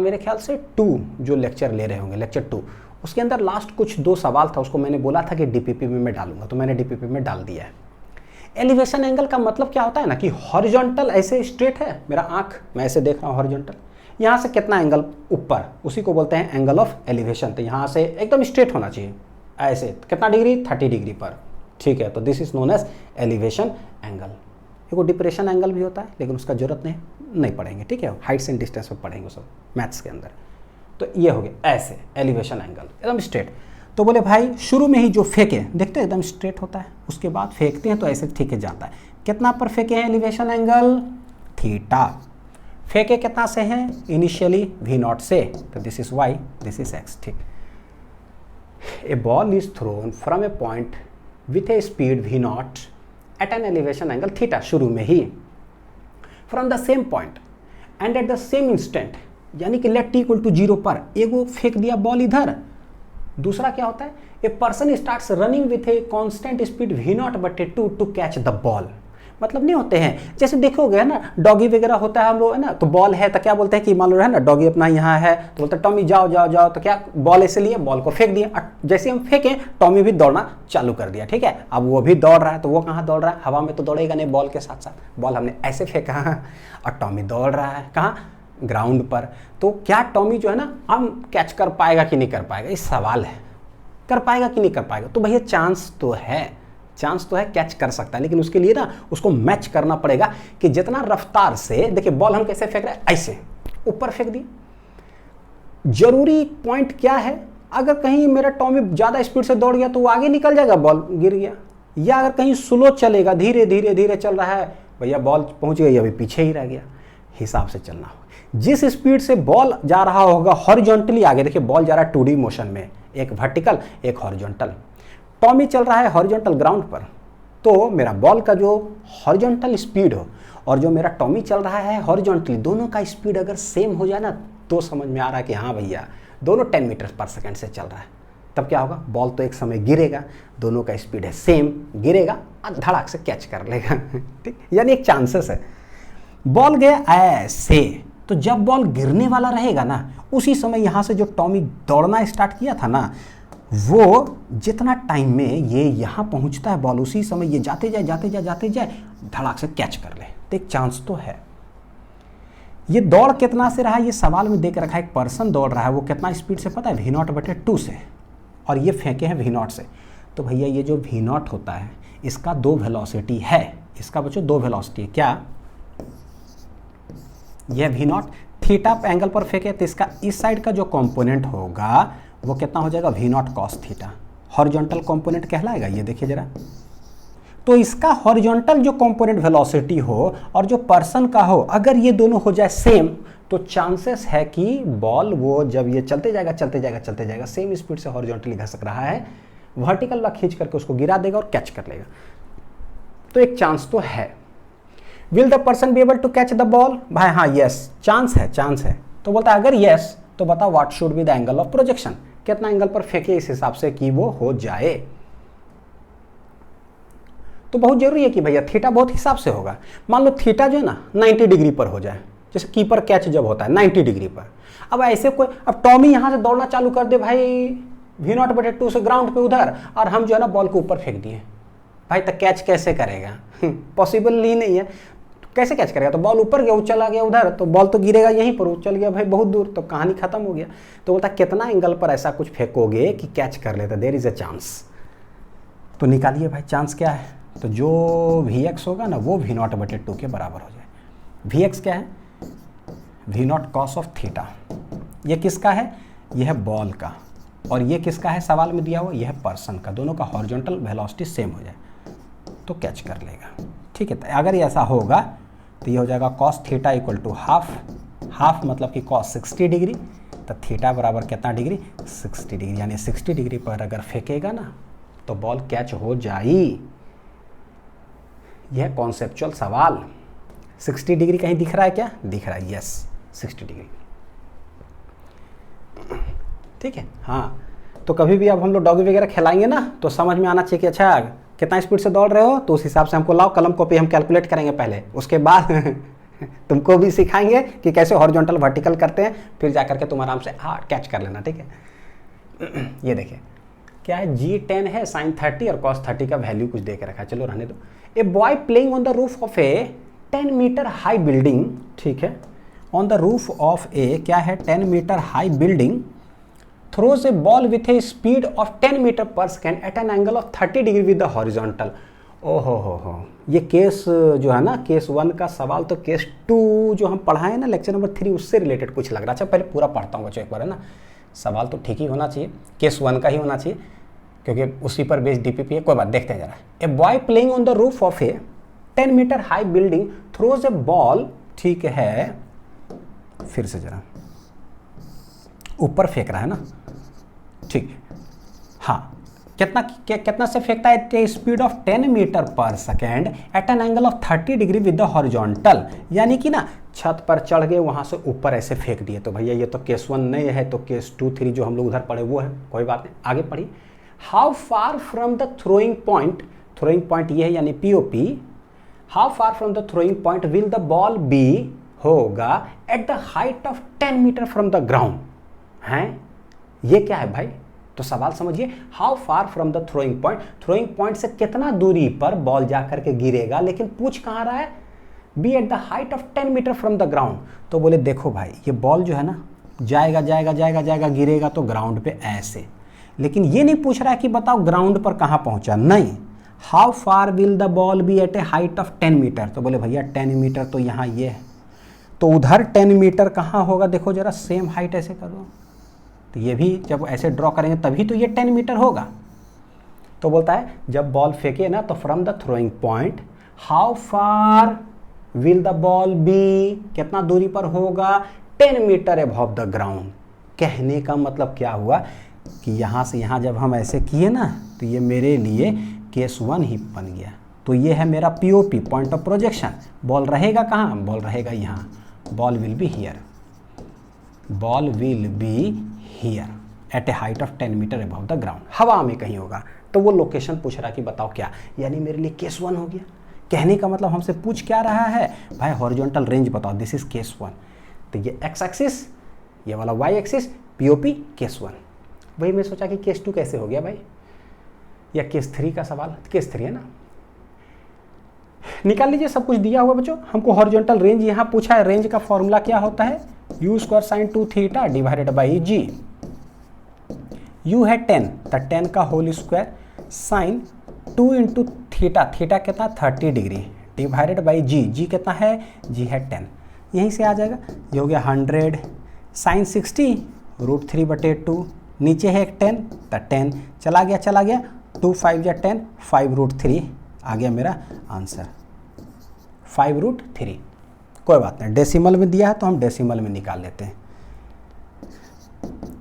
मेरे ख्याल से 2 जो लेक्चर ले रहे होंगे, लेक्चर 2, उसके अंदर लास्ट कुछ 2 सवाल था, उसको मैंने बोला था कि डीपीपी में मैं डालूंगा, तो मैंने डीपीपी में डाल दिया है। एलिवेशन एंगल का मतलब क्या होता है ना कि हॉरिजॉन्टल ऐसे स्ट्रेट है, मेरा आंख मैं ऐसे देख रहा हूँ हॉरिजॉन्टल, यहाँ से कितना एंगल ऊपर, उसी को बोलते हैं एंगल ऑफ एलिवेशन। तो यहाँ से एकदम स्ट्रेट होना चाहिए, ऐसे कितना डिग्री? 30 डिग्री पर, ठीक है। तो this is known as elevation angle. देखो डिप्रेशन एंगल भी होता है, लेकिन उसका जरूरत नहीं पढ़ेंगे, ठीक है, हाइट्स एंड डिस्टेंस पर पढ़ेंगे सब मैथ्स के अंदर। तो ये हो गया ऐसे एलिवेशन एंगल, एकदम स्ट्रेट। तो बोले भाई शुरू में ही जो फेंके, देखते हैं एकदम स्ट्रेट होता है, उसके बाद फेंकते हैं तो ऐसे ठीक है जाता है। कितना पर फेंके हैं एलिवेशन एंगल? थीटा। फेंके कितना से हैं? इनिशियली v0 से, तो this is y, this is x, ठीक। A ball is thrown from a point with a speed v0 at an elevation angle theta, शुरू में ही, from the same point and at the same instant, यानी कि late T equal to 0 पर एगो फेंक दिया बॉल इधर, दूसरा क्या होता है, a person starts running with a constant speed v0/2 to catch the ball. मतलब नहीं होते हैं, जैसे देखोगे ना डॉगी वगैरह होता है हम लोग है ना, तो बॉल है तो क्या बोलते हैं कि मान लो है ना डॉगी अपना यहाँ है तो बोलते हैं टॉमी जाओ जाओ जाओ, तो क्या बॉल ऐसे लिए बॉल को फेंक दिया, जैसे हम फेंकें टॉमी भी दौड़ना चालू कर दिया, ठीक है। अब वो भी दौड़ रहा है, तो वो कहाँ दौड़ रहा है, हवा में तो दौड़ेगा नहीं बॉल के साथ साथ, बॉल हमने ऐसे फेंका और टॉमी दौड़ रहा है कहाँ, ग्राउंड पर। तो क्या टॉमी जो है ना हम कैच कर पाएगा कि नहीं कर पाएगा, इस सवाल है, कर पाएगा कि नहीं कर पाएगा। तो भैया चांस तो है, चांस तो है कैच कर सकता है, लेकिन उसके लिए ना उसको मैच करना पड़ेगा कि जितना रफ्तार से, देखिए बॉल हम कैसे फेंक रहे हैं, ऐसे ऊपर फेंक दी। जरूरी पॉइंट क्या है, अगर कहीं मेरा टॉमी ज़्यादा स्पीड से दौड़ गया तो वो आगे निकल जाएगा, बॉल गिर गया, या अगर कहीं स्लो चलेगा, धीरे धीरे धीरे चल रहा है, भैया बॉल पहुंच गई अभी पीछे ही रह गया, हिसाब से चलना होगा। जिस स्पीड से बॉल जा रहा होगा हॉरिजॉन्टली आगे, देखिए बॉल जा रहा है 2D मोशन में, एक वर्टिकल एक हॉरिजॉन्टल, टॉमी चल रहा है हॉरिजॉन्टल ग्राउंड पर, तो मेरा बॉल का जो हॉरिजॉन्टल स्पीड हो और जो मेरा टॉमी चल रहा है हॉरिजॉन्टली, दोनों का स्पीड अगर सेम हो जाए ना तो समझ में आ रहा है कि हाँ भैया दोनों 10 मीटर पर सेकंड से चल रहा है। तब क्या होगा, बॉल तो एक समय गिरेगा, दोनों का स्पीड है सेम, गिरेगा और धड़ाक से कैच कर लेगा ठीक, यानी एक चांसेस है। बॉल गया ऐसे, तो जब बॉल गिरने वाला रहेगा ना उसी समय यहाँ से जो टॉमी दौड़ना स्टार्ट किया था ना, वो जितना टाइम में ये यहाँ पहुँचता है बॉल, उसी समय ये जाते जाए धड़ाक से कैच कर ले, तो एक चांस तो है। ये दौड़ कितना से रहा है, ये सवाल में देकर रखा है, एक पर्सन दौड़ रहा है, वो कितना स्पीड से पता है, v0/2 से, और ये फेंके हैं v0 से। तो भैया ये जो v0 होता है इसका 2 वेलोसिटी है, इसका बच्चों 2 वेलोसिटी है, क्या यह v0 थीटा एंगल पर फेंके तो इसका इस साइड का जो कंपोनेंट होगा वो कितना हो जाएगा, v0 cos theta, horizontal component कहलाएगा ये, देखिए जरा। तो इसका हॉरिजॉन्टल जो कंपोनेंट वेलोसिटी हो और जो पर्सन का हो, अगर ये दोनों हो जाए सेम, तो चांसेस है कि बॉल वो जब ये चलते जाएगा सेम स्पीड से हॉरिजॉन्टली घसक रहा है, वर्टिकल वाला खींच करके उसको गिरा देगा और कैच कर लेगा। तो एक चांस तो है। Will the person be able to catch the ball, भाई हाँ यस चांस है। तो बोलता है अगर यस तो बता what should be the angle of projection, कितना एंगल पर फेंके इस हिसाब से कि वो हो जाए। तो बहुत जरूरी है कि भैया थीटा बहुत हिसाब से होगा। मान लो थीटा जो है ना 90 डिग्री पर हो जाए, जैसे कीपर कैच जब होता है 90 डिग्री पर। अब ऐसे कोई, अब टॉमी यहां से दौड़ना चालू कर दे भाई v0/2 से ग्राउंड पे उधर, और हम जो है ना बॉल को ऊपर फेंक दिए, भाई तो कैच कैसे करेगा पॉसिबल ही नहीं है, कैसे कैच करेगा। तो बॉल ऊपर गया, वो चला गया उधर, तो बॉल तो गिरेगा यहीं पर, वो चल गया भाई बहुत दूर, तो कहानी खत्म हो गया। तो बोलता कितना एंगल पर ऐसा कुछ फेंकोगे कि कैच कर लेता, देयर इज अ चांस। तो निकालिए भाई चांस क्या है, तो जो Vx होगा ना वो v0/2 के बराबर हो जाए। Vx क्या है, v0 cos ऑफ थीटा। ये किसका है, यह है बॉल का, और ये किसका है सवाल में दिया हुआ, यह है पर्सन का, दोनों का हॉरिजॉन्टल वेलोसिटी सेम हो जाए तो कैच कर लेगा। ठीक है, तो अगर ये ऐसा होगा तो ये हो जाएगा cos theta equal to half मतलब कि cos 60 डिग्री, तो थीटा बराबर कितना डिग्री, 60 डिग्री, यानी 60 डिग्री पर अगर फेंकेगा ना तो बॉल कैच हो जाए। यह कॉन्सेप्चुअल सवाल। 60 डिग्री कहीं दिख रहा है क्या, दिख रहा है, यस 60 डिग्री, ठीक है। हाँ, तो कभी भी अब हम लोग डॉगी वगैरह खिलाएंगे ना तो समझ में आना चाहिए कि अच्छा कितना स्पीड से दौड़ रहे हो, तो उस हिसाब से हमको लाओ कलम कॉपी, हम कैलकुलेट करेंगे पहले, उसके बाद तुमको भी सिखाएंगे कि कैसे हॉरिजॉन्टल वर्टिकल करते हैं, फिर जाकर के तुम आराम से कैच कर लेना, ठीक है। ये देखिए क्या है, G10 है sin 30 और cos 30 का वैल्यू कुछ दे के रखा है, चलो रहने दो। A boy playing on the roof of a 10 metre high building, ठीक है, on the roof of a क्या है 10 metre high building, throws a ball with a speed of 10 metre पर second at an angle of 30 degree with the horizontal. ओहो हो, ये case जो है ना केस 1 का सवाल, तो केस 2 जो हम पढ़ाए ना लेक्चर नंबर 3 उससे रिलेटेड कुछ लग रहा है। अच्छा पहले पूरा पढ़ता हूँ बच्चों एक बार, है ना, सवाल तो ठीक ही होना चाहिए, केस 1 का ही होना चाहिए क्योंकि उसी पर बेस्ड डीपीपी है। कोई बात, देखते हैं जरा। A boy playing on the roof of a 10 metre high building throws a ball, ठीक है, फिर से जरा ऊपर फेंक रहा है ना, ठीक, हाँ, कितना से फेंकता है, स्पीड ऑफ 10 मीटर पर second at an angle of 30 degree with the horizontal, यानी कि ना छत पर चढ़ गए, वहाँ से ऊपर ऐसे फेंक दिए। तो भैया ये तो केस 1 नहीं है, तो केस 2 3 जो हम लोग उधर पढ़े वो है, कोई बात नहीं, आगे पढ़िए। How far from the throwing point ये है यानी POP, how far from the throwing point will the ball be होगा at the height of 10 metre from the ground. हैं ये क्या है भाई? तो सवाल समझिए, how far from the throwing point से कितना दूरी पर बॉल जाकर के गिरेगा, लेकिन पूछ कहाँ रहा है, be at the height of 10 metre from the ground. तो बोले देखो भाई ये बॉल जो है ना जाएगा गिरेगा तो ग्राउंड पे ऐसे, लेकिन ये नहीं पूछ रहा है कि बताओ ग्राउंड पर कहाँ पहुंचा, नहीं, how far will the ball be at a height of 10 metre. तो बोले भैया 10 मीटर तो यहाँ ये है, तो उधर 10 मीटर कहाँ होगा, देखो जरा सेम हाइट ऐसे करो, तो ये भी जब ऐसे ड्रॉ करेंगे तभी तो ये 10 मीटर होगा। तो बोलता है जब बॉल फेंके ना तो from the throwing point how far will the ball be, कितना दूरी पर होगा, 10 मीटर अबव द ग्राउंड। कहने का मतलब क्या हुआ कि यहाँ से यहाँ जब हम ऐसे किए ना तो ये मेरे लिए केस 1 ही बन गया। तो ये है मेरा POP, point of projection. Ball रहेगा कहाँ, बॉल रहेगा यहाँ, ball will be here, ball will be here at a height of 10 metre above the ground, हवा में कहीं होगा। तो वो लोकेशन पूछ रहा कि बताओ क्या, यानी मेरे लिए केस 1 हो गया। कहने का मतलब हमसे पूछ क्या रहा है भाई, हॉरिजॉन्टल रेंज बताओ, दिस इज केस 1। तो ये एक्स एक्सिस, ये वाला वाई एक्सिस, पीओपी केस 1। वही मैं सोचा कि केस 2 कैसे हो गया भाई, या केस 3 का सवाल, केस 3 है ना। निकाल लीजिए, सब कुछ दिया हुआ बच्चों। हमको हॉरिजॉन्टल रेंज यहाँ पूछा है, रेंज का फॉर्मूला क्या होता है, u square sine 2 theta divided by G. u है 10, तो 10 का whole square sine 2 into theta, theta कितना 30 degree divided by G, G कितना है, जी है 10, यहीं से आ जाएगा। ये हो गया 100 साइन 60 √3/2, नीचे है एक 10, तो 10 चला गया 2 5 या 10, 5√3 आ गया मेरा आंसर, 5√3। कोई बात नहीं, डेसिमल में दिया है तो हम डेसिमल में निकाल लेते हैं।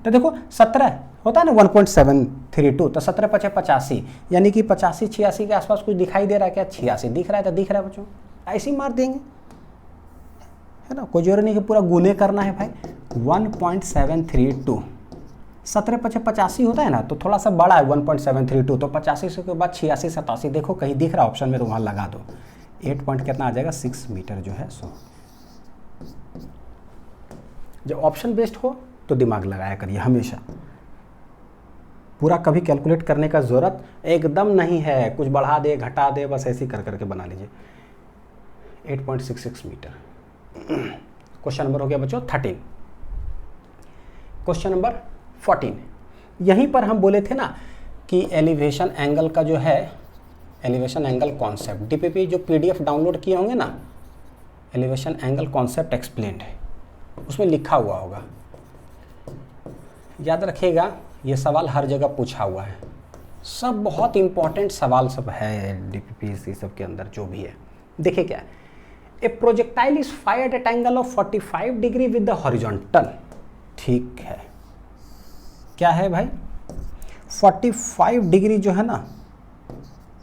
तो देखो 17 होता है ना 1.732, तो 17 × 5 = 85, यानी कि 85 86 के आसपास कुछ दिखाई दे रहा है क्या, 86 दिख रहा है, तो दिख रहा है बच्चों, ऐसे ही मार देंगे, है ना, कोई जरूरी नहीं कि पूरा गुने करना है भाई। 1.732, 17 × 5 = 85 होता है ना, तो थोड़ा सा बड़ा है 1.732, तो 85 के बाद 86 87 देखो कहीं दिख रहा ऑप्शन में तो वहाँ लगा दो, 8 पॉइंट कितना आ जाएगा 6 मीटर जो है। सो जब ऑप्शन बेस्ड हो तो दिमाग लगाया करिए हमेशा, पूरा कभी कैलकुलेट करने का ज़रूरत एकदम नहीं है, कुछ बढ़ा दे घटा दे बस ऐसे ही कर करके बना लीजिए। 8.66 मीटर। क्वेश्चन नंबर हो गया बच्चों 13। क्वेश्चन नंबर 14, यहीं पर हम बोले थे ना कि एलिवेशन एंगल का जो है, एलिवेशन एंगल कॉन्सेप्ट, डीपीपी जो पीडीएफ डाउनलोड किए होंगे ना, एलिवेशन एंगल कॉन्सेप्ट एक्सप्लेन्ड है, उसमें लिखा हुआ होगा, याद रखिएगा। ये सवाल हर जगह पूछा हुआ है, सब बहुत इंपॉर्टेंट सवाल सब है डीपीपीएससी सब के अंदर जो भी है। देखिए क्या है, ए projectile is fired eight angle of 45 degree with the horizontal. ठीक है, क्या है भाई, 45 डिग्री जो है ना,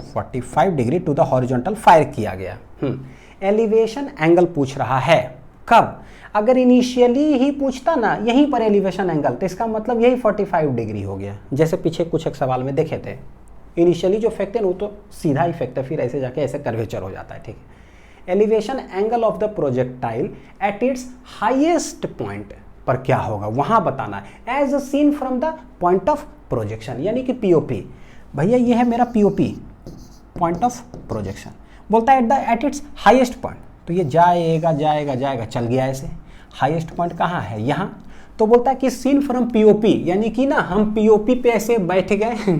45 degree to the horizontal fire किया गया। एलिवेशन एंगल पूछ रहा है, कब, अगर इनिशियली ही पूछता ना यहीं पर एलिवेशन एंगल, तो इसका मतलब यही 45 डिग्री हो गया। जैसे पीछे कुछ एक सवाल में देखे थे, इनिशियली जो फेंकते हैं वो तो सीधा ही फेंकते, फिर ऐसे जाके ऐसे कर्वेचर हो जाता है। ठीक है, elevation angle of the projectile at its highest point पर क्या होगा वहां बताना है, as seen from the point of projection, यानी कि पीओपी। भैया ये है मेरा पीओपी, पॉइंट ऑफ प्रोजेक्शन। बोलता है एट इट्स हाईएस्ट पॉइंट, तो ये जाएगा चल गया ऐसे, हाईएस्ट पॉइंट कहाँ है, यहाँ। तो बोलता है कि सीन फ्रॉम पीओपी, यानी कि ना हम पीओपी पे ऐसे बैठ गए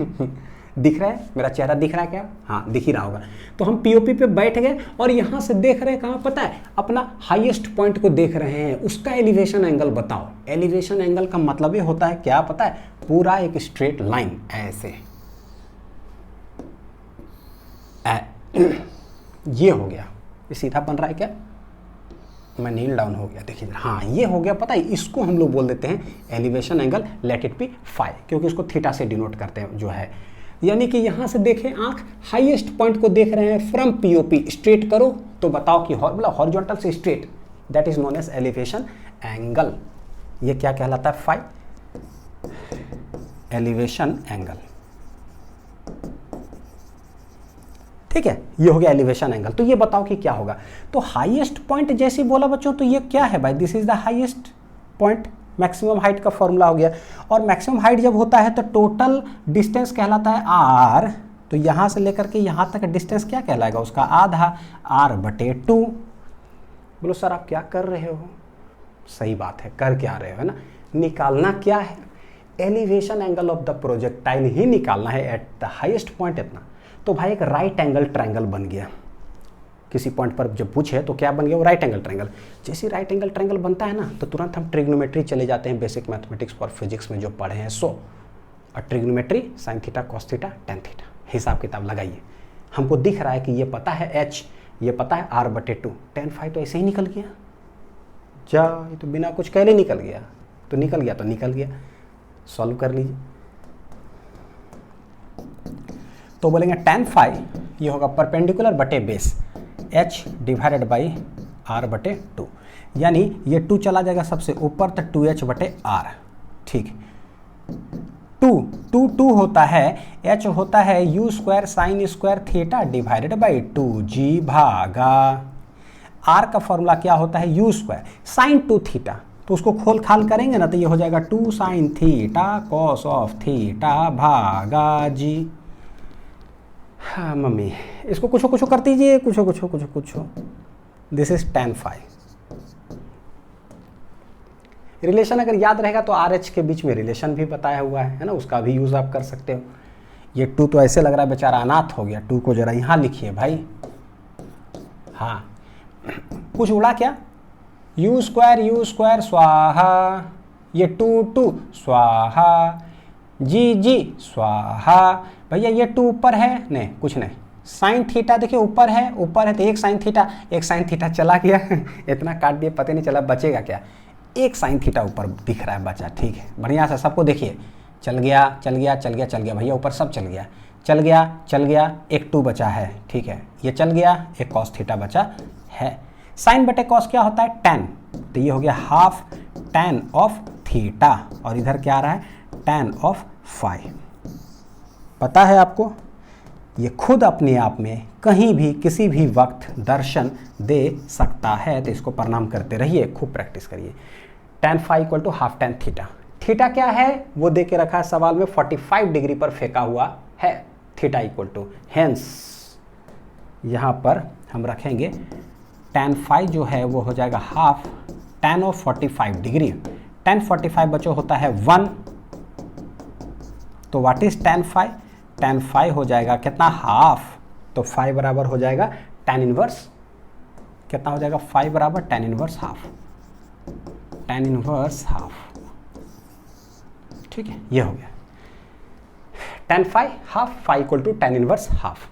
दिख रहा है मेरा चेहरा, दिख रहा है क्या, हाँ दिख ही रहा होगा। तो हम पीओपी पे बैठ गए और यहाँ से देख रहे हैं कहाँ, पता है, अपना हाईएस्ट पॉइंट को देख रहे हैं, उसका एलिवेशन एंगल बताओ। एलिवेशन एंगल का मतलब ये होता है क्या, पता है, पूरा एक स्ट्रेट लाइन ऐसे, ये हो गया, ये सीधा बन रहा है क्या, मैं नील डाउन हो गया, देखिए हाँ ये हो गया। पता है इसको हम लोग बोल देते हैं elevation angle, let it be phi, क्योंकि इसको थीटा से डिनोट करते हैं जो है। यानी कि यहाँ से देखें, आंख हाईएस्ट पॉइंट को देख रहे हैं फ्रॉम पीओपी, स्ट्रेट करो तो बताओ कि मतलब हॉरिजॉन्टल से straight, that is known as elevation angle. ये क्या कहलाता है? Phi, elevation angle. ठीक है, ये हो गया एलिवेशन एंगल। तो ये बताओ कि क्या होगा। तो हाईएस्ट पॉइंट जैसे बोला बच्चों, तो ये क्या है भाई? This is the highest point, maximum height का फॉर्मूला हो गया। और मैक्सिमम हाइट जब होता है तो टोटल डिस्टेंस कहलाता है आर। तो यहां से लेकर के यहां तक डिस्टेंस क्या कहलाएगा? उसका आधा, r/2। बोलो सर आप क्या कर रहे हो? सही बात है, कर क्या रहे हो, है ना? निकालना क्या है? Elevation angle of the projectile ही निकालना है एट द हाईएस्ट पॉइंट इतना। तो भाई एक राइट एंगल ट्रायंगल बन गया। किसी पॉइंट पर जब पूछे तो क्या बन गया? वो राइट एंगल ट्रायंगल। जैसे राइट एंगल ट्रायंगल बनता है ना, तो तुरंत हम ट्रिग्नोमेट्री चले जाते हैं, बेसिक मैथमेटिक्स और फिजिक्स में जो पढ़े हैं सो। और trigonometry sine theta, cos theta, tan theta, हिसाब किताब लगाइए। हमको दिख रहा है कि ये पता है h, ये पता है r/2, tan phi तो ऐसे ही निकल गया। जा, ये तो बिना कुछ कहले निकल गया। तो निकल गया तो निकल गया, सॉल्व कर लीजिए। तो बोलेंगे tan phi ये होगा परपेंडिकुलर बटे base h divided by r/2, यानी ये 2 चला जाएगा सबसे ऊपर तो 2h/r। ठीक, 2 होता है, h होता है u² sign square theta divided by 2g भागा r का फॉर्मूला क्या होता है? u² sign 2 theta. तो उसको खोल खाल करेंगे ना तो ये हो जाएगा 2 sine theta cos of theta भागा g। हाँ मम्मी, इसको कुछ कर दीजिए, कुछ। This is tan phi। Relation अगर याद रहेगा तो आर एच के बीच में रिलेशन भी बताया हुआ है ना, उसका भी यूज आप कर सकते हो। ये 2 तो ऐसे लग रहा है बेचारा अनाथ हो गया। 2 को जरा यहाँ लिखिए भाई। हाँ, कुछ उड़ा क्या? u² स्वाहा, ये 2 स्वाहा, जी स्वाहा। भैया ये 2 ऊपर है? नहीं, कुछ नहीं। साइन थीटा देखिए ऊपर है तो एक साइन थीटा चला गया। इतना काट दिए पता नहीं चला, बचेगा क्या? एक साइन थीटा ऊपर दिख रहा है बचा। ठीक है, बढ़िया से सबको देखिए। चल गया भैया, ऊपर सब चल गया। एक 2 बचा है। ठीक है, ये चल गया, एक कॉस थीटा बचा है। साइन बटे कॉस क्या होता है? tan। तो ये हो गया हाफ tan ऑफ थीटा, और इधर क्या आ रहा है? tan of phi। पता है आपको, ये खुद अपने आप में कहीं भी किसी भी वक्त दर्शन दे सकता है। तो इसको प्रणाम करते रहिए, खूब प्रैक्टिस करिए। tan phi equal to half tan theta. Theta क्या है वो दे के रखा है सवाल में, 45 डिग्री पर फेंका हुआ है। थीटा इक्वल टू, हेंस यहाँ पर हम रखेंगे tan phi जो है वो हो जाएगा half tan of 45 degree. tan 45 बच्चों होता है 1। तो what is tan phi? tan phi हो जाएगा कितना? हाफ। तो phi बराबर हो जाएगा tan इनवर्स, कितना हो जाएगा? phi बराबर tan इनवर्स हाफ। ठीक है, ये हो गया tan phi half, phi equal to tan inverse half.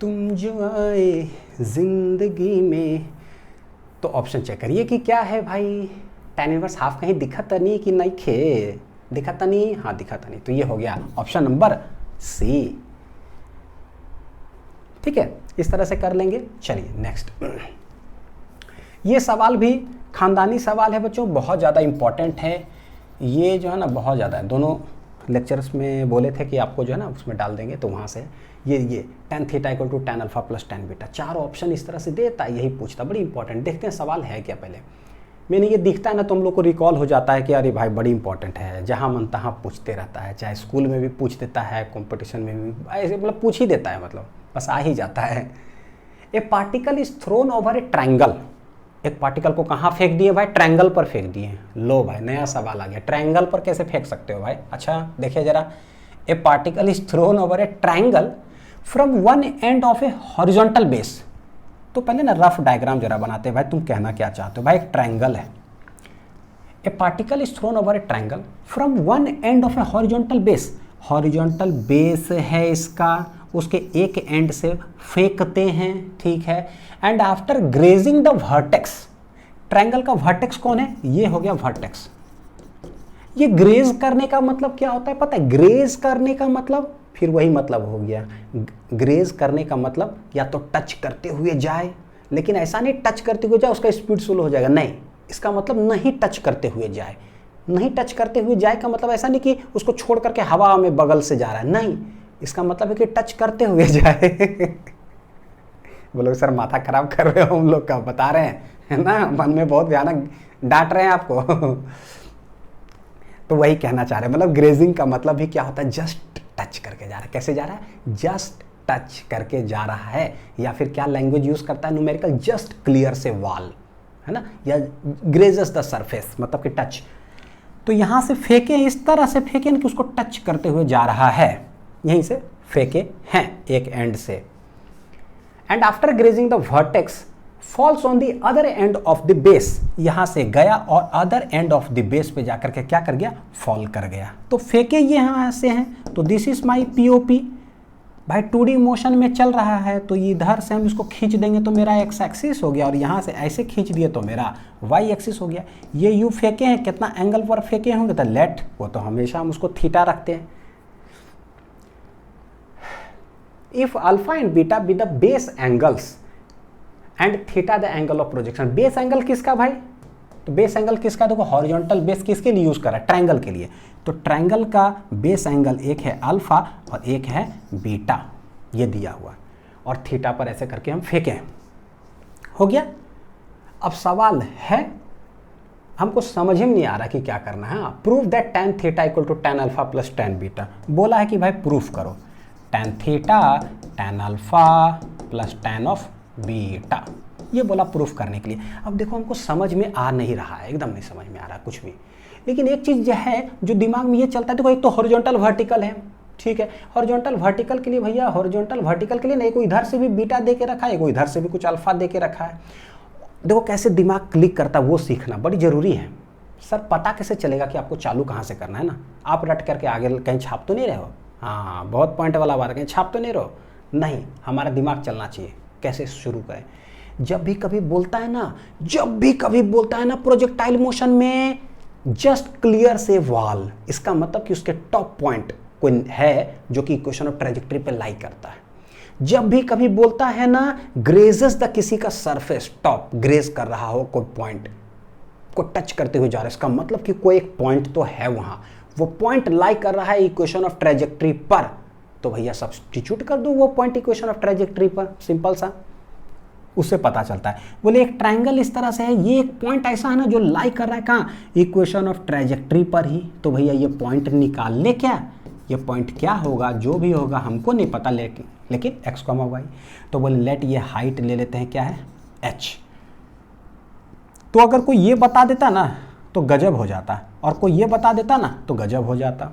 तुम जो आए जिंदगी में, तो ऑप्शन चेक करिए कि क्या है भाई। tan इनवर्स हाफ कहीं दिखत नहीं कि नहीं खे? दिखत नहीं? हाँ दिखत नहीं। तो ये हो गया ऑप्शन नंबर सी। ठीक है, इस तरह से कर लेंगे। चलिए नेक्स्ट, ये सवाल भी खानदानी सवाल है बच्चों, बहुत ज़्यादा इंपॉर्टेंट है। ये जो है ना बहुत ज़्यादा है, दोनों लेक्चर्स में बोले थे कि आपको जो है ना उसमें डाल देंगे, तो वहाँ से ये tan theta equal to tan alpha plus tan beta, 4 option इस तरह से देता है, यही पूछता। बड़ी इंपॉर्टेंट, देखते हैं सवाल है क्या पहले। मैंने ये दिखता है ना तो हम लोग को रिकॉल हो जाता है कि अरे भाई बड़ी इंपॉर्टेंट है, जहाँ मन तहाँ पूछते रहता है, चाहे स्कूल में भी पूछ देता है, कंपटीशन में भी ऐसे मतलब पूछ ही देता है, मतलब बस आ ही जाता है। ए particle is throne over A triangle. एक पार्टिकल को कहाँ फेंक दिए भाई? ट्रायंगल पर फेंक दिए। लो भाई, नया सवाल आ गया, ट्रायंगल पर कैसे फेंक सकते हो भाई? अच्छा देखिए जरा, ए particle is throne over A triangle from one end of A horizontal base. तो पहले ना रफ डायग्राम जरा बनाते हैं भाई, तुम कहना क्या चाहते हो भाई? एक ट्रायंगल है, ए particle is throne over A triangle from one end of A horizontal base. Horizontal base है इसका, उसके एक एंड से फेंकते हैं, ठीक है। And after grazing the vertex, triangle का वर्टेक्स कौन है? ये हो गया वर्टेक्स। ये ग्रेज करने का मतलब क्या होता है पता है? ग्रेज करने का मतलब फिर वही मतलब हो गया, ग्रेज करने का मतलब या तो टच करते हुए जाए, लेकिन ऐसा नहीं टच करते हुए जाए उसका स्पीड स्लो हो जाएगा, नहीं, इसका मतलब नहीं टच करते हुए जाए। नहीं टच करते हुए जाए का मतलब ऐसा नहीं कि उसको छोड़ करके हवा में बगल से जा रहा है, नहीं, इसका मतलब है कि टच करते हुए जाए। बोलो सर माथा खराब कर रहे हो हम लोग का, बता रहे हैं, है ना, मन में बहुत भयानक डांट रहे हैं आपको। तो वही कहना चाह रहे हैं, मतलब ग्रेजिंग का मतलब भी क्या होता है, जस्ट टच करके जा रहा है। कैसे जा रहा है, जस्ट टच करके जा रहा है। या फिर क्या लैंग्वेज यूज करता है न्यूमेरिकल, जस्ट क्लियर से वॉल, है ना, या ग्रेजेस द सरफेस, मतलब कि टच। तो यहां से फेंके, इस तरह से फेंके कि उसको टच करते हुए जा रहा है, यहीं से फेंके हैं एक एंड से। And after grazing the vertex falls on the other end of the base, यहां से गया और other end of the base पे जाकर के क्या कर गया, फॉल कर गया। तो फेंके ये यहां से हैं, तो दिस इज माई पीओपी। भाई 2D मोशन में चल रहा है, तो इधर से हम इसको खींच देंगे तो मेरा एक्स एक्सिस हो गया, और यहाँ से ऐसे खींच दिए तो मेरा वाई एक्सिस हो गया। ये यू फेंके हैं, कितना एंगल पर फेंके होंगे, तो लेट, वो तो हमेशा हम उसको थीटा रखते हैं। If alpha and beta be the base angles and theta the angle of projection. Base angle किसका भाई, तो बेस एंगल किसका, देखो हॉरिजॉन्टल बेस किसके लिए यूज कर रहा है, ट्रायंगल के लिए। तो ट्रायंगल का बेस एंगल एक है अल्फा और एक है बीटा, ये दिया हुआ, और थीटा पर ऐसे करके हम फेंके, हो गया। अब सवाल है, हमको समझ ही नहीं आ रहा कि क्या करना है। Prove that tan theta equal to tan alpha plus tan beta. बोला है कि भाई प्रूफ करो tan theta tan alpha plus tan of beta, ये बोला प्रूफ करने के लिए। अब देखो हमको समझ में आ नहीं रहा है, एकदम नहीं समझ में आ रहा कुछ भी। लेकिन एक चीज है जो दिमाग में ये चलता है, देखो एक तो हॉरिजॉन्टल वर्टिकल है, ठीक है, हॉरिजॉन्टल वर्टिकल के लिए भैया, हॉरिजॉन्टल वर्टिकल के लिए ना, एक इधर से भी बीटा दे के रखा है, एक इधर से भी कुछ अल्फा दे के रखा है। देखो कैसे दिमाग क्लिक करता है, वो सीखना बड़ी जरूरी है। सर पता कैसे चलेगा कि आपको चालू कहाँ से करना है ना, आप रट करके आगे कहीं छाप तो नहीं रहे हो, हाँ बहुत पॉइंट वाला बात है, कहीं छाप तो नहीं रहो, नहीं, हमारा दिमाग चलना चाहिए। कैसे शुरू करें, जब भी कभी बोलता है ना, जब भी कभी बोलता है ना प्रोजेक्टाइल मोशन में जस्ट क्लियर से वॉल, इसका मतलब कि उसके टॉप पॉइंट कोई है जो कि इक्वेशन ऑफ ट्रेजेक्टरी पे लाई करता है। जब भी कभी बोलता है ना ग्रेजेस द किसी का सरफेस, टॉप ग्रेज कर रहा हो कोई पॉइंट को टच करते हुए जा रहा है, इसका मतलब कि कोई एक पॉइंट तो है वहां, वो पॉइंट लाई कर रहा है इक्वेशन ऑफ ट्रेजेक्टरी पर, तो भैया सब्स्टिट्यूट कर दो वो पॉइंट इक्वेशन ऑफ ट्रेजेक्टरी पर, सिंपल सा, उससे पता चलता है। बोले एक ट्रायंगल इस तरह से है, ये एक पॉइंट ऐसा है ना जो लाई कर रहा है कहाँ, इक्वेशन ऑफ ट्रेजेक्टरी पर ही, तो भैया ये पॉइंट निकाल ले, क्या ये पॉइंट क्या होगा, जो भी होगा हमको नहीं पता, लेकिन x, y। तो बोले लेट ये हाइट ले लेते हैं, क्या है h। तो अगर कोई ये बता देता ना तो गजब हो जाता, और कोई ये बता देता ना तो गजब हो जाता,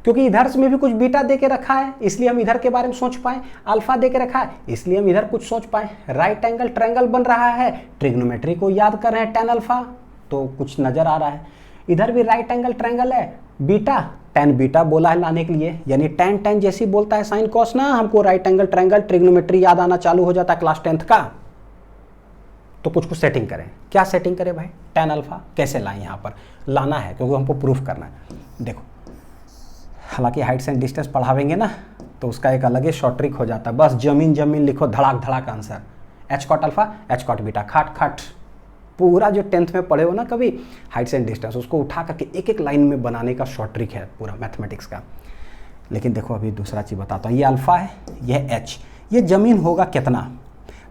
क्योंकि इधर में भी कुछ बीटा दे के रखा है इसलिए हम इधर के बारे में सोच पाए, अल्फा दे के रखा है इसलिए हम इधर कुछ सोच पाए, राइट एंगल ट्रायंगल बन रहा है, ट्रिग्नोमेट्री को याद कर रहे हैं, tan अल्फा तो कुछ नजर आ रहा है, इधर भी राइट एंगल ट्रायंगल है, बीटा tan बीटा बोला है लाने के लिए, यानी tan जैसी बोलता है साइन कॉस ना, हमको राइट एंगल ट्रायंगल ट्रिग्नोमेट्री याद आना चालू हो जाता है क्लास 10th का। तो कुछ सेटिंग करें, क्या सेटिंग करें भाई, tan अल्फा कैसे लाएं, यहाँ पर लाना है क्योंकि हमको प्रूफ करना है। देखो हालांकि हाइट्स एंड डिस्टेंस पढ़ावेंगे ना तो उसका एक अलग ही शॉर्ट ट्रिक हो जाता है, बस जमीन लिखो, धड़ाक धड़ाक answer, h cot alpha h cot beta, खाट खाट, पूरा जो 10th में पढ़े हो ना कभी हाइट्स एंड डिस्टेंस, उसको उठा करके एक एक लाइन में बनाने का शॉर्ट ट्रिक है पूरा मैथमेटिक्स का। लेकिन देखो अभी दूसरा चीज़ बताता हूँ, ये अल्फा है, ये h, ये जमीन होगा कितना,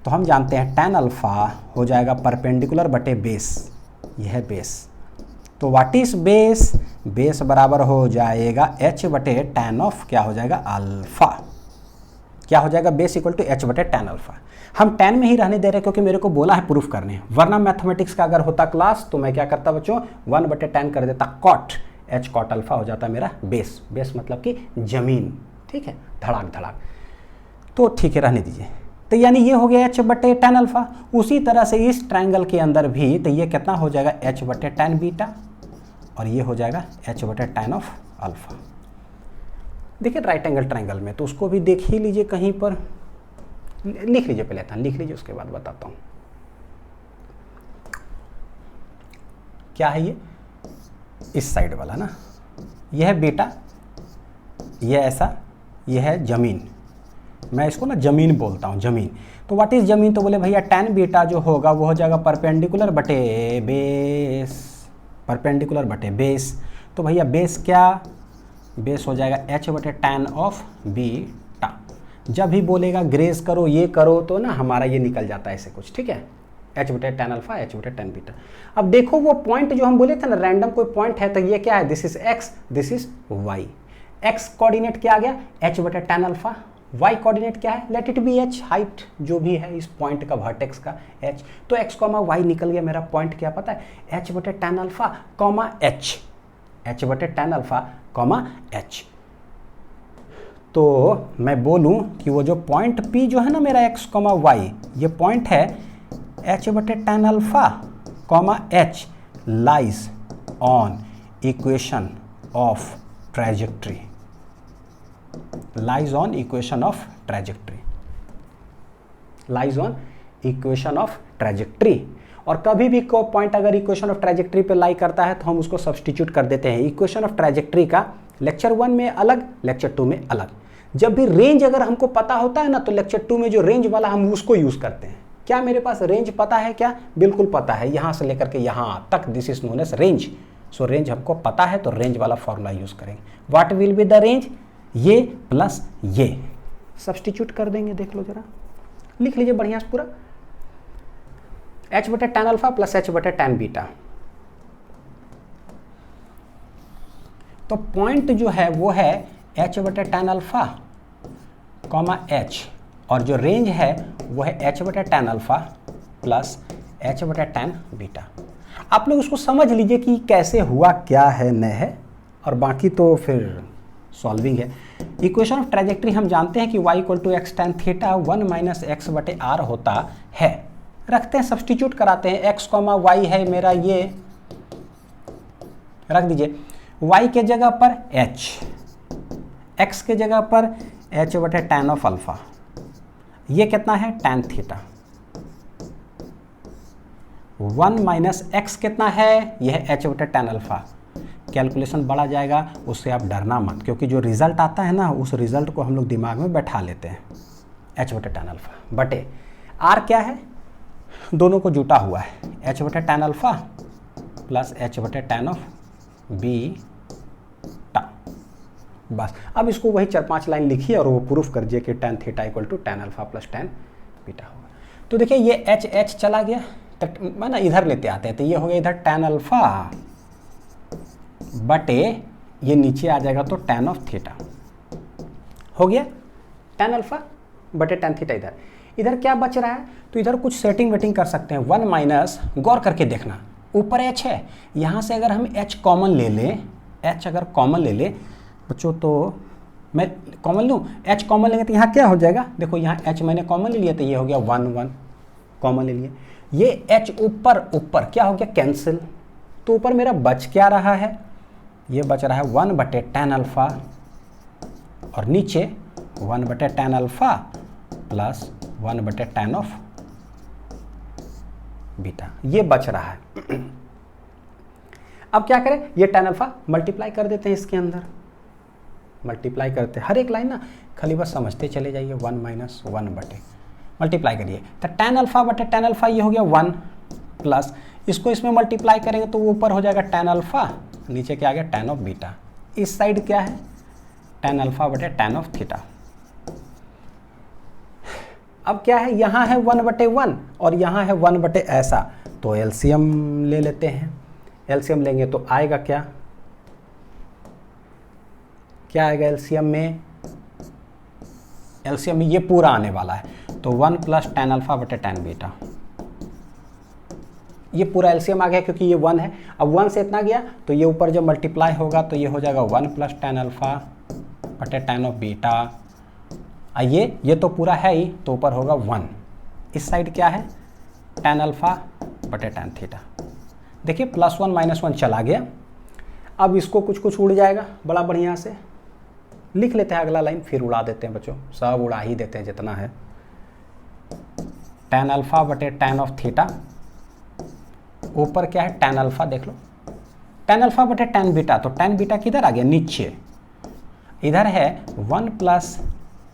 तो हम जानते हैं tan अल्फा हो जाएगा परपेंडिकुलर बटे बेस, यह है बेस, तो व्हाट इज बेस, बेस बराबर हो जाएगा h बटे tan ऑफ क्या हो जाएगा अल्फा, क्या हो जाएगा बेस इक्वल टू h बटे tan अल्फा। हम tan में ही रहने दे रहे हैं क्योंकि मेरे को बोला है प्रूफ करने, वरना मैथमेटिक्स का अगर होता क्लास तो मैं क्या करता बच्चों 1 बटे tan कर देता कॉट, h कॉट अल्फा हो जाता मेरा बेस, बेस मतलब कि जमीन, ठीक है, धड़ाक धड़ाक, तो ठीक है रहने दीजिए। तो यानी ये हो गया h बटे tan अल्फा। उसी तरह से इस ट्रायंगल के अंदर भी तो ये कितना हो जाएगा h बटे tan बीटा, और ये हो जाएगा h बटे tan ऑफ अल्फा। देखिए राइट एंगल ट्रायंगल में तो उसको भी देख ही लीजिए, कहीं पर लिख लीजिए, पहले था लिख लीजिए उसके बाद बताता हूँ क्या है। ये इस साइड वाला ना, यह है बीटा, यह ऐसा, यह है जमीन, मैं इसको ना जमीन बोलता हूँ, जमीन। तो व्हाट इज जमीन? तो बोले भैया tan बीटा जो होगा वो हो जाएगा परपेंडिकुलर बटे बेस, परपेंडिकुलर बटे बेस। तो भैया बेस क्या, बेस हो जाएगा h बटे tan ऑफ बीटा। जब भी बोलेगा ग्रेस करो ये करो तो ना हमारा ये निकल जाता है ऐसे कुछ, ठीक है, h बटे tan अल्फा, h बटे tan बीटा। अब देखो वो पॉइंट जो हम बोले थे ना, रैंडम कोई पॉइंट है, तो ये क्या है, this is x, this is y। x coordinate क्या आ गया, h बटे tan अल्फा, y कोऑर्डिनेट क्या है, late it B h, height जो भी है इस पॉइंट का, वर्टेक्स का h। तो x कॉमा y निकल गया, मेरा पॉइंट क्या पता है, h बटे tan alpha comma h, h बटे tan अल्फा कॉमा h। तो मैं बोलूं कि वो जो पॉइंट P जो है ना मेरा x कॉमा y, ये पॉइंट है h बटे tan alpha comma h lies on equation of trajectory, lies on equation of trajectory, lies on equation of trajectory. और कभी भी कोई पॉइंट अगर इक्वेशन ऑफ ट्रैजेक्टरी पे लाई करता है तो हम उसको सब्स्टिट्यूट कर देते हैं। इक्वेशन ऑफ ट्रैजेक्टरी का लेक्चर 1 में अलग, लेक्चर 2 में अलग। जब भी रेंज अगर हमको पता होता है ना तो लेक्चर 2 में जो रेंज वाला हम उसको यूज करते हैं। क्या मेरे पास रेंज पता है क्या? बिल्कुल पता है, यहां से लेकर के यहां तक, this is known as range. So range हमको पता है तो रेंज वाला फॉर्मूला यूज करेंगे। What will be the range, ये प्लस ये सब्स्टिट्यूट कर देंगे। देख लो जरा, लिख लीजिए बढ़िया से पूरा, h बटे tan अल्फा प्लस h बटे tan बीटा। तो पॉइंट जो है वो है h बटे tan अल्फा कॉमा h, और जो रेंज है वो है h बटे tan अल्फा प्लस h बटे tan बीटा। आप लोग उसको समझ लीजिए कि कैसे हुआ, क्या है, न है, और बाकी तो फिर सॉल्विंग है। इक्वेशन ऑफ ट्रैजेक्टरी हम जानते हैं कि y equal to X tan theta 1 minus x बटे आर होता है। रखते हैं, सब्स्टिट्यूट कराते हैं। x कॉमा y है मेरा, ये रख दीजिए, y के जगह पर h, x के जगह पर h बटे tan ऑफ अल्फा, ये कितना है tan थीटा। 1 माइनस एक्स कितना है, यह है h बटे tan अल्फा। कैलकुलेशन बढ़ा जाएगा, उससे आप डरना मत, क्योंकि जो रिजल्ट आता है ना उस रिजल्ट को हम लोग दिमाग में बैठा लेते हैं। h बटे tan अल्फा बटे r क्या है, दोनों को जुटा हुआ है, h बटे tan अल्फा प्लस h बटे tan ऑफ बीटा। बस अब इसको वही 4-5 लाइन लिखिए और वो प्रूफ कर दीजिए कि tan theta equal to tan alpha plus tan beta होगा। तो देखिए ये h चला गया, तो ना इधर लेते आते हैं, तो ये हो गया इधर tan अल्फा बटे ये नीचे आ जाएगा तो tan ऑफ थीटा हो गया, tan अल्फा बटे tan थीटा। इधर क्या बच रहा है, तो इधर कुछ सेटिंग वेटिंग कर सकते हैं। 1 माइनस, गौर करके देखना, ऊपर h है, यहाँ से अगर हम h कॉमन ले लें, h अगर कॉमन ले ले बच्चों, तो मैं कॉमन लूँ, h कॉमन लेंगे तो यहाँ क्या हो जाएगा, देखो यहाँ h मैंने कॉमन ले लिया तो ये हो गया 1 कॉमन ले लिए, ये h ऊपर ऊपर क्या हो गया कैंसिल। तो ऊपर मेरा बच क्या रहा है, ये बच रहा है 1 बटे tan अल्फा, और नीचे 1 बटे tan अल्फा प्लस 1 बटे tan ऑफ बीटा, ये बच रहा है। अब क्या करें, ये tan अल्फा मल्टीप्लाई कर देते हैं इसके अंदर, मल्टीप्लाई करते हैं हर एक लाइन ना, खाली बस समझते चले जाइए। 1 माइनस 1 बटे मल्टीप्लाई करिए, तो tan अल्फा बटे tan अल्फा ये हो गया 1 प्लस, इसको इसमें मल्टीप्लाई करेंगे तो वो ऊपर हो जाएगा tan अल्फा, नीचे क्या आ गया tan ऑफ बीटा। इस साइड क्या है, tan अल्फा बटे tan ऑफ थीटा। अब क्या है, यहाँ है 1 बटे 1 और यहाँ है 1 बटे ऐसा, तो एलसीएम ले लेते हैं। एलसीएम लेंगे तो आएगा क्या, क्या आएगा एलसीएम में, एलसीएम में ये पूरा आने वाला है, तो 1 प्लस tan अल्फा बटे tan बीटा, ये पूरा एलसीएम आ गया क्योंकि ये 1 है। अब 1 से इतना गया तो ये ऊपर जब मल्टीप्लाई होगा तो ये हो जाएगा 1 प्लस tan अल्फा बटे tan ऑफ बीटा। ये तो पूरा है ही, तो ऊपर होगा 1। इस साइड क्या है, tan अल्फा बटे tan थीटा। देखिए +1 -1 चला गया। अब इसको कुछ कुछ उड़ जाएगा बड़ा बढ़िया से, लिख लेते हैं अगला लाइन, फिर उड़ा देते हैं बच्चों, सब उड़ा ही देते हैं जितना है। tan अल्फा बटे tan ऑफ थीटा, ऊपर क्या है tan अल्फा, देख लो tan अल्फा बटे tan बीटा, तो tan बीटा किधर आ गया, नीचे। इधर है 1 plus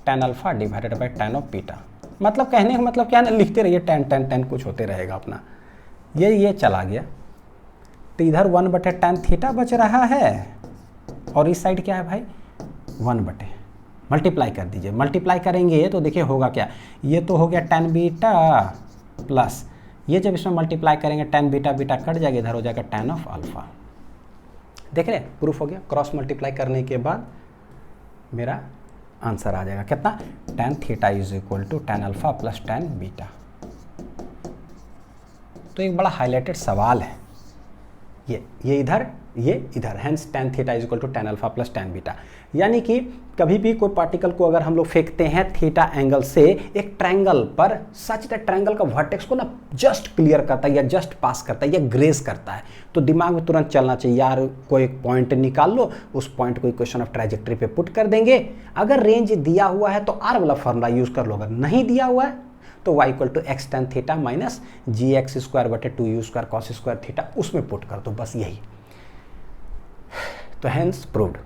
tan alpha divided by tan of beta. मतलब कहने का मतलब क्या ना, लिखते रहिए tan tan tan कुछ होते रहेगा अपना। ये चला गया तो इधर 1/tan थीटा बच रहा है और इस साइड क्या है भाई 1/, मल्टीप्लाई कर दीजिए। मल्टीप्लाई करेंगे तो देखिए होगा क्या, ये तो हो गया tan बीटा प्लस ये जब इसमें मल्टीप्लाई करेंगे tan बीटा बीटा कट जाएगा, इधर हो जाएगा tan ऑफ अल्फा। देख रहे प्रूफ हो गया। क्रॉस मल्टीप्लाई करने के बाद मेरा आंसर आ जाएगा कितना, tan theta is equal to tan alpha plus tan beta. तो एक बड़ा हाईलाइटेड सवाल है ये इधर hence tan theta is equal to tan alpha plus tan beta. यानी कि कभी भी कोई पार्टिकल को अगर हम लोग फेंकते हैं थीटा एंगल से एक ट्रायंगल पर, सच दैट ट्रायंगल का वर्टेक्स को ना जस्ट क्लियर करता है या जस्ट पास करता है या ग्रेस करता है, तो दिमाग में तुरंत चलना चाहिए यार कोई पॉइंट निकाल लो, उस पॉइंट को इक्वेशन ऑफ ट्राइजेक्टरी पे पुट कर देंगे। अगर रेंज दिया हुआ है तो आर वाला फॉर्मूला यूज कर लो, अगर नहीं दिया हुआ है तो y equal to X tan theta minus ji x square बटे 2u square cos square theta उसमें पुट कर दो, बस यही। तो हैंस प्रूव्ड।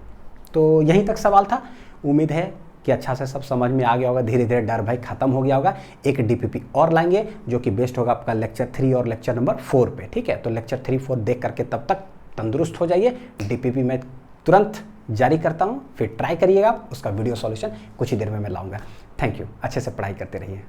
तो यहीं तक सवाल था। उम्मीद है कि अच्छा से सब समझ में आ गया होगा, धीरे धीरे डर भाई खत्म हो गया होगा। एक डीपीपी और लाएंगे जो कि बेस्ट होगा आपका लेक्चर 3 और लेक्चर नंबर 4 पे, ठीक है। तो लेक्चर 3-4 देख करके तब तक तंदुरुस्त हो जाइए। डीपीपी मैं तुरंत जारी करता हूँ, फिर ट्राई करिएगा, उसका वीडियो सॉल्यूशन कुछ ही देर में मैं लाऊंगा। थैंक यू, अच्छे से पढ़ाई करते रहिए।